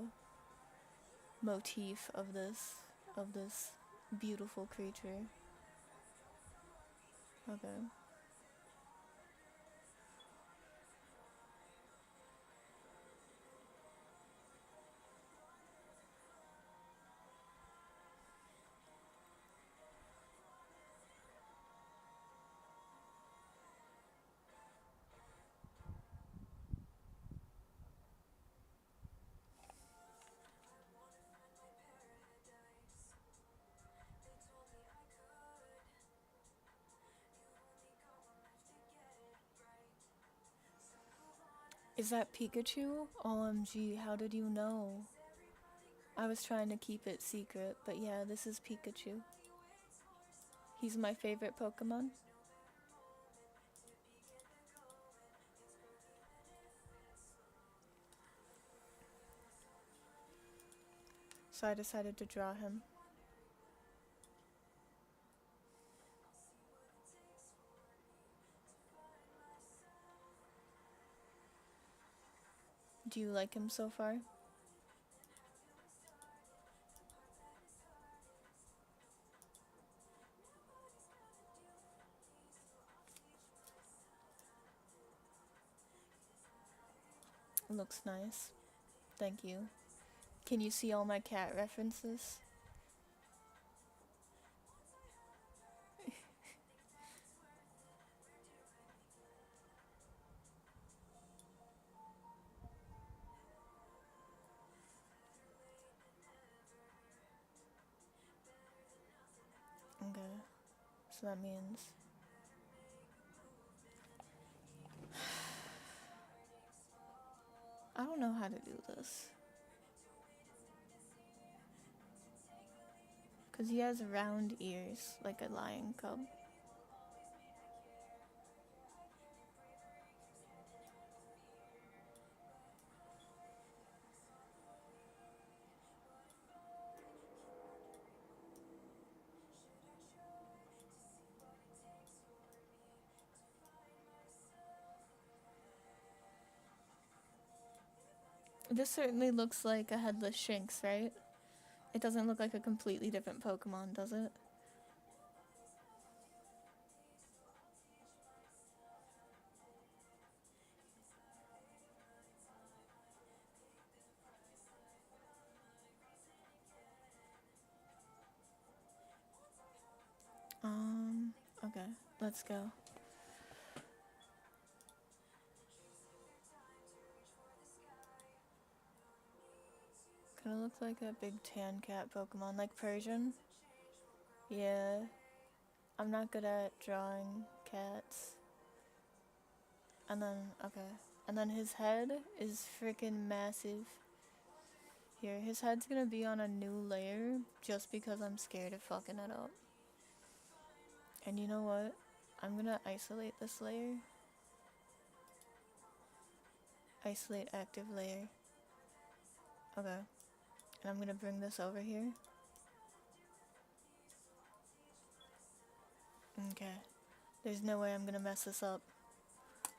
motif of this beautiful creature. Okay. Is that Pikachu? OMG, how did you know? I was trying to keep it secret, but yeah, this is Pikachu. He's my favorite Pokemon. So I decided to draw him. Do you like him so far? Looks nice. Thank you. Can you see all my cat references? Okay. So that means... I don't know how to do this. Because he has round ears, like a lion cub. This certainly looks like a headless Shinx, right? It doesn't look like a completely different Pokemon, does it? Okay, let's go. Kinda looks like a big tan cat Pokemon, like Persian. Yeah, I'm not good at drawing cats. And then, okay. And then his head is freaking massive. Here, his head's gonna be on a new layer just because I'm scared of fucking it up. And you know what? I'm gonna isolate this layer. Isolate active layer. Okay. And I'm gonna bring this over here. Okay. There's no way I'm gonna mess this up.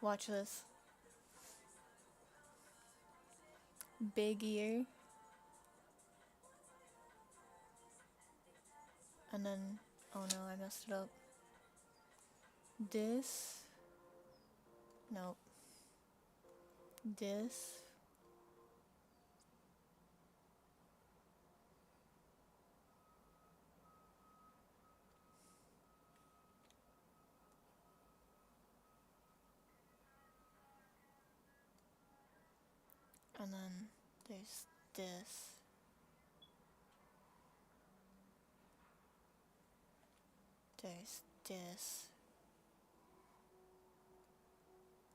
Watch this. Big ear. And then, oh no, I messed it up. This. Nope. This. And then There's this. There's this.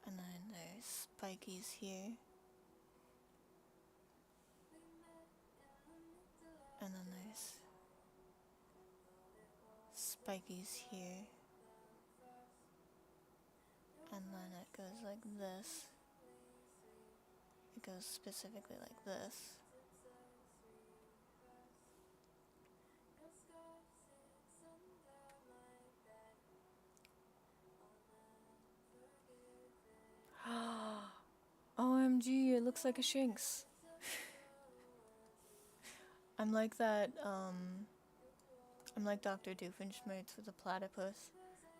And then there's spikies here. And then there's spikies here. And then it goes like this. It goes specifically like this. OMG, it looks like a Shinx. I'm like that, I'm like Dr. Doofenshmirtz with a platypus.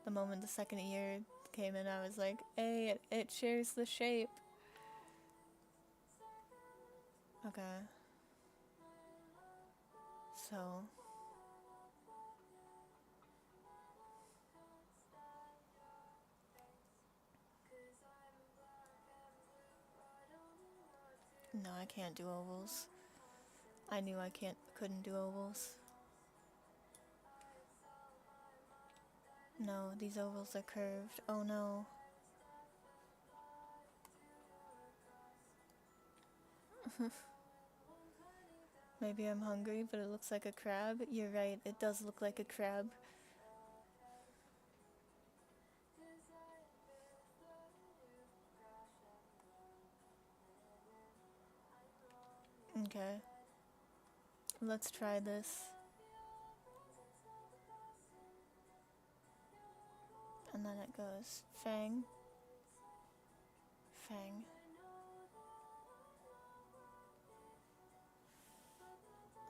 The moment the second ear came in, I was like, hey, it shares the shape. Okay. So. No, I can't do ovals. I knew I couldn't do ovals. No, these ovals are curved. Oh no. Maybe I'm hungry, but it looks like a crab. You're right, it does look like a crab. Okay. Let's try this. And then it goes fang, fang.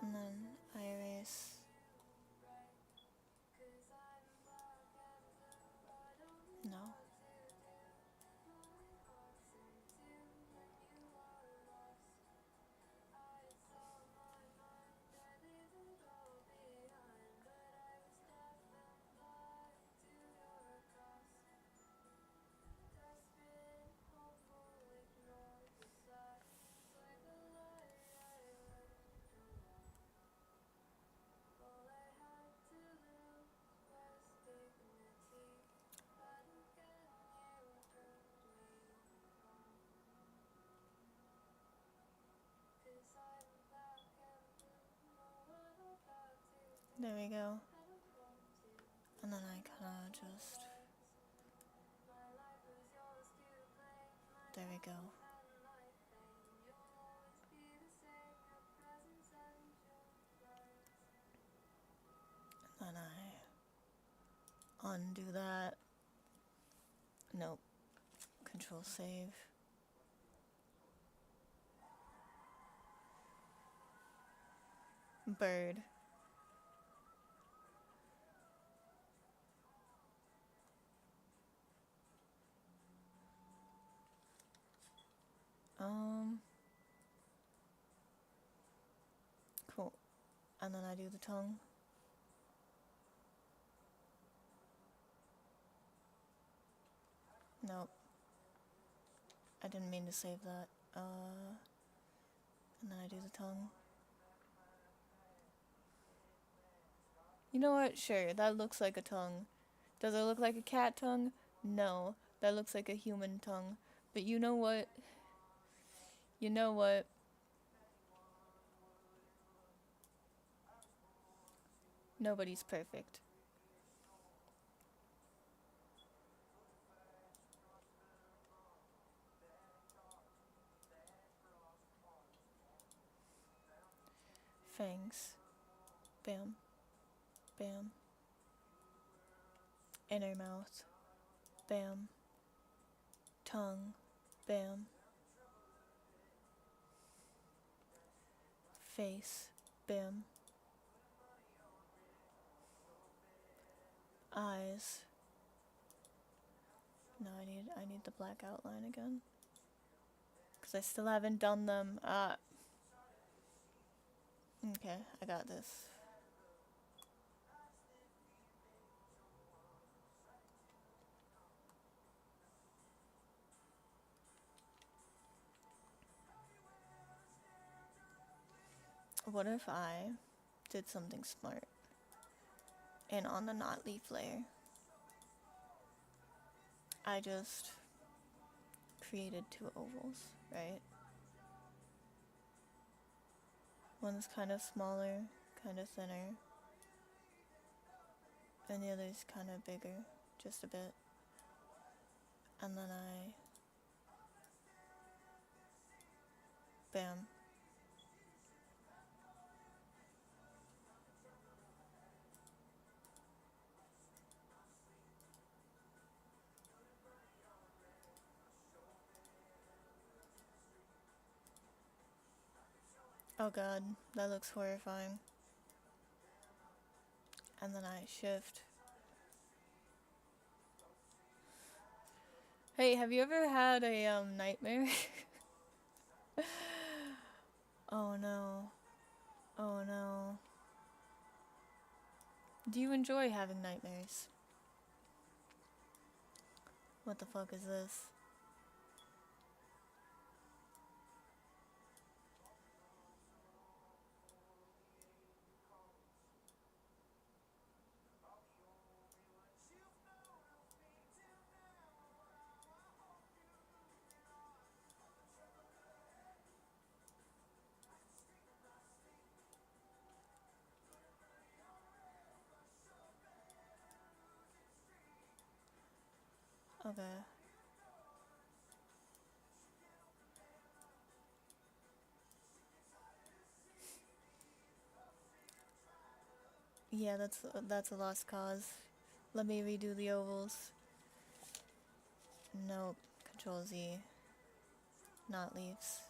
And then iris. No. There we go. And then I kinda just... There we go. And then I undo that. Nope. Control save. Bird. Cool. And then I do the tongue. Nope. I didn't mean to save that. And then I do the tongue. You know what? Sure, that looks like a tongue. Does it look like a cat tongue? No, that looks like a human tongue. But you know what? You know what? Nobody's perfect. Fangs. Bam. Bam. Inner mouth. Bam. Tongue. Bam. Face. Bam. Eyes. No, I need the black outline again. Cause I still haven't done them. Okay, I got this. What if I did something smart and on the not leaf layer, I just created two ovals, right? One's kind of smaller, kind of thinner, and the other's kind of bigger, just a bit. And then bam. Oh god, that looks horrifying. And then I shift. Hey, have you ever had a nightmare? Oh no. Oh no. Do you enjoy having nightmares? What the fuck is this? Okay. Yeah, that's a lost cause. Let me redo the ovals. Nope. Control Z. Not leaves.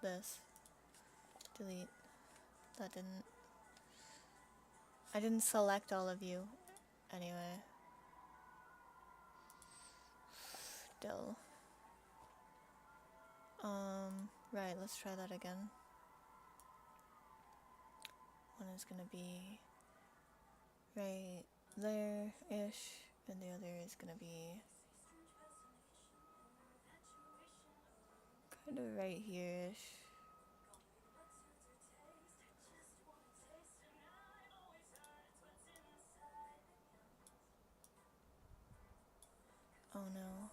This. Delete. That didn't. I didn't select all of you. Anyway. Still. Right, let's try that again. One is gonna be right there-ish, and the other is gonna be kind of right here-ish. Oh no.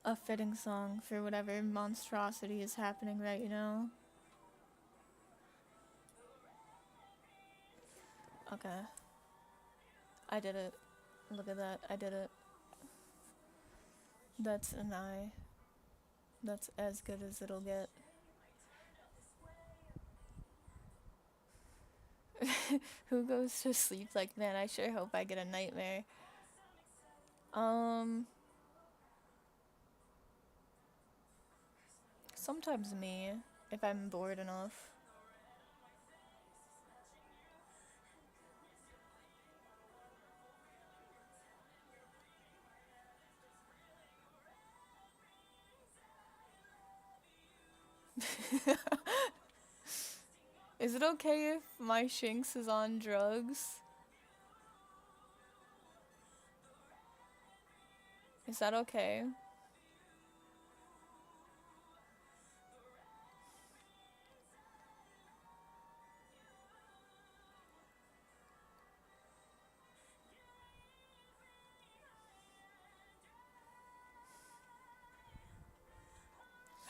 A fitting song for whatever monstrosity is happening right now. Okay. I did it. Look at that. I did it. That's an eye. That's as good as it'll get. Who goes to sleep like, man, I sure hope I get a nightmare. Sometimes me, if I'm bored enough. Is it okay if my Shinx is on drugs? Is that okay?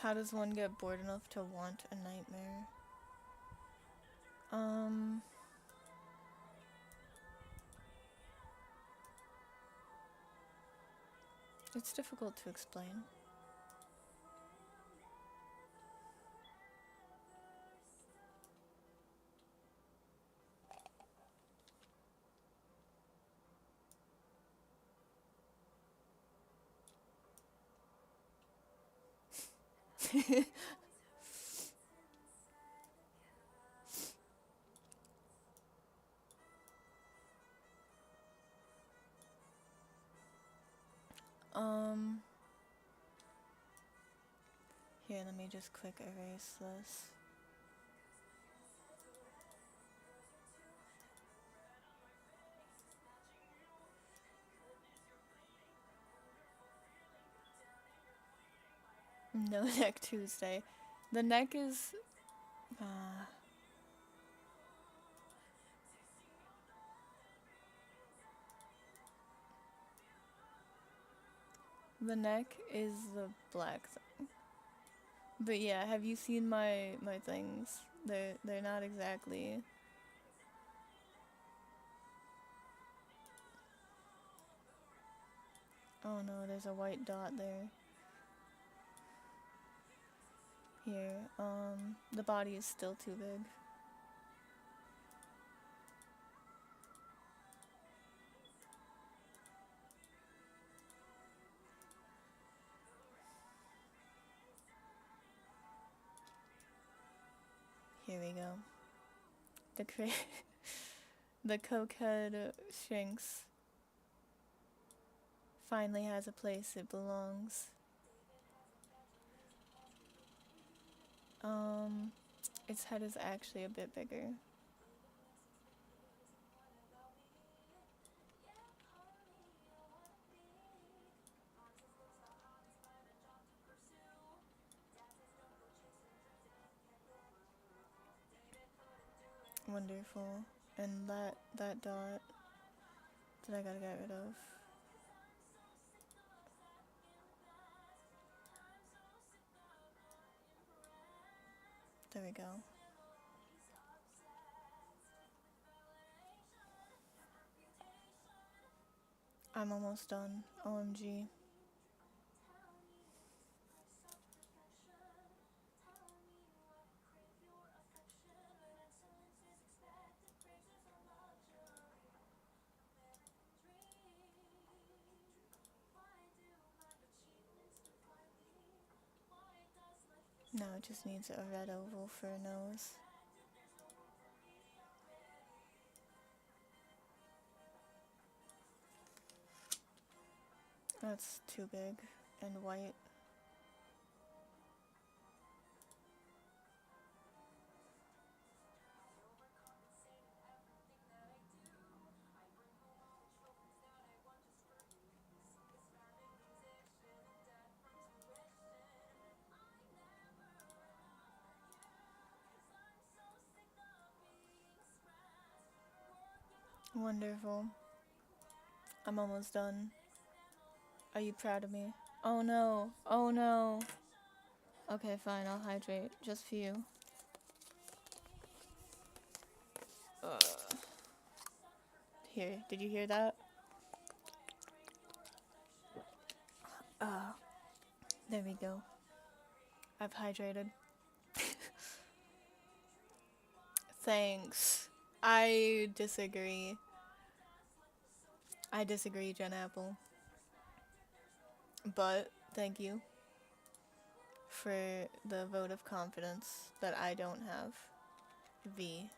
How does one get bored enough to want a nightmare? It's difficult to explain. Here, let me just quick erase this. No neck Tuesday. The neck is, the neck is the black thing. But yeah, have you seen my things? They're not exactly. Oh no, there's a white dot there. Here, the body is still too big. Here we go. The cokehead Sphinx finally has a place it belongs. Its head is actually a bit bigger. Wonderful. And that dot that I gotta get rid of. There we go. I'm almost done. OMG. Now it just needs a red oval for a nose. That's too big and white. Wonderful. I'm almost done. Are you proud of me? Oh no. Oh no. Okay, fine. I'll hydrate just for you. Here, did you hear that? There we go. I've hydrated. Thanks. I disagree. Jen Apple. But thank you for the vote of confidence that I don't have. V.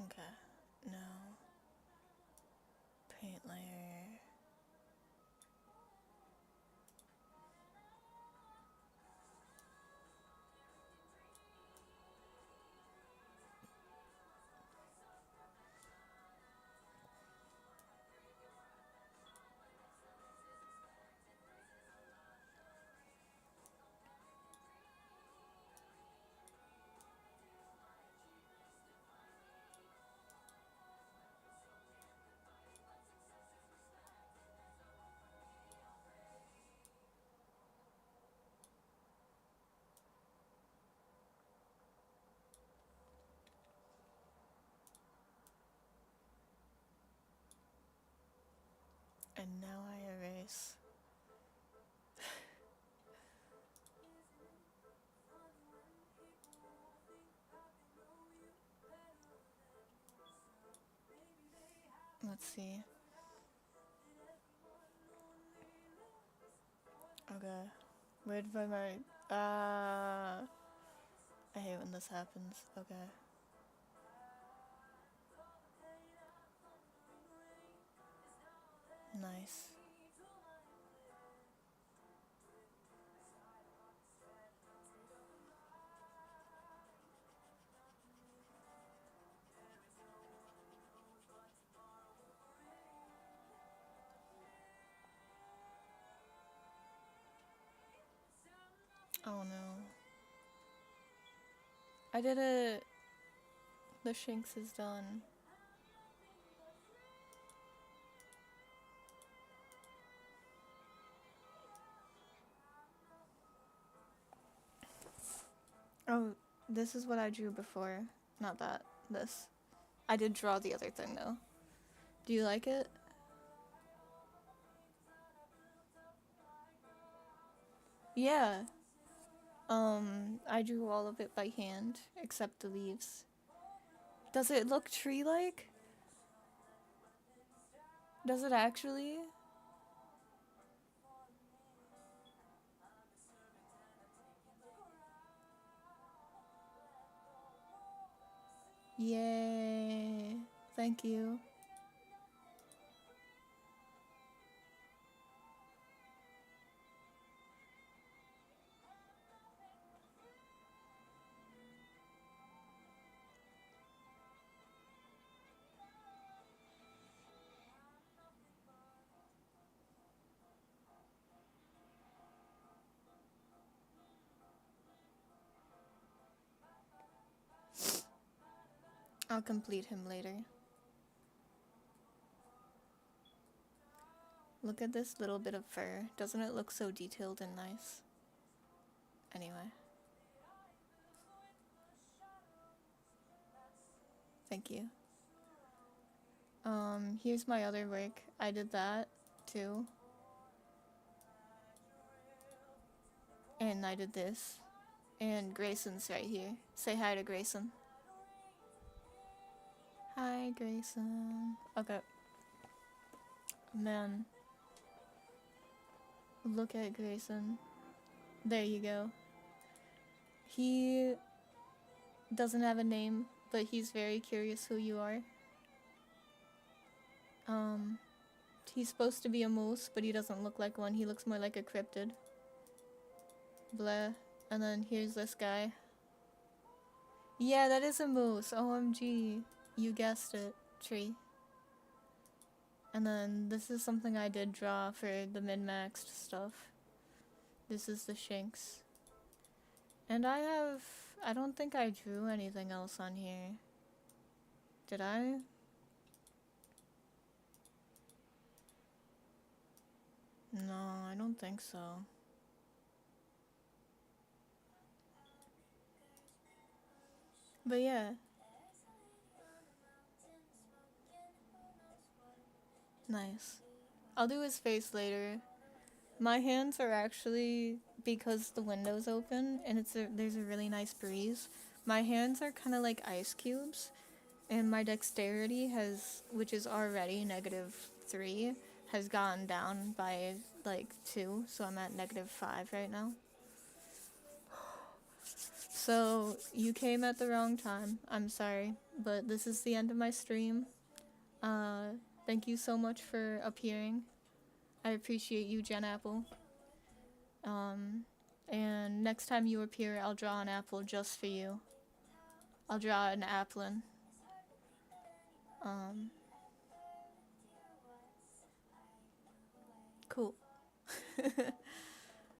Okay. Now, paint layer. And now I erase. Let's see. Okay. Where did my I hate when this happens. Okay. Nice. Oh no. I did it. The Shinx is done. Oh, this is what I drew before. Not that. This. I did draw the other thing though. Do you like it? Yeah. I drew all of it by hand, except the leaves. Does it look tree-like? Does it actually? Yay. Thank you. I'll complete him later. Look at this little bit of fur. Doesn't it look so detailed and nice? Anyway. Thank you. Here's my other work. I did that too. And I did this. And Grayson's right here. Say hi to Grayson. Hi, Grayson. Okay. Man. Look at Grayson. There you go. He doesn't have a name, but he's very curious who you are. He's supposed to be a moose, but he doesn't look like one. He looks more like a cryptid. Blah. And then here's this guy. Yeah, that is a moose. OMG. You guessed it. Tree. And then this is something I did draw for the min-maxed stuff. This is the Shinx. And I don't think I drew anything else on here. Did I? No, I don't think so. But yeah. Nice. I'll do his face later. My hands are actually, because the window's open and there's a really nice breeze, my hands are kind of like ice cubes, and my dexterity which is already -3, has gone down by like 2, so I'm at -5 right now. So you came at the wrong time. I'm sorry, but this is the end of my stream. Thank you so much for appearing. I appreciate you, Jen Apple. And next time you appear, I'll draw an apple just for you. I'll draw an applin. Cool.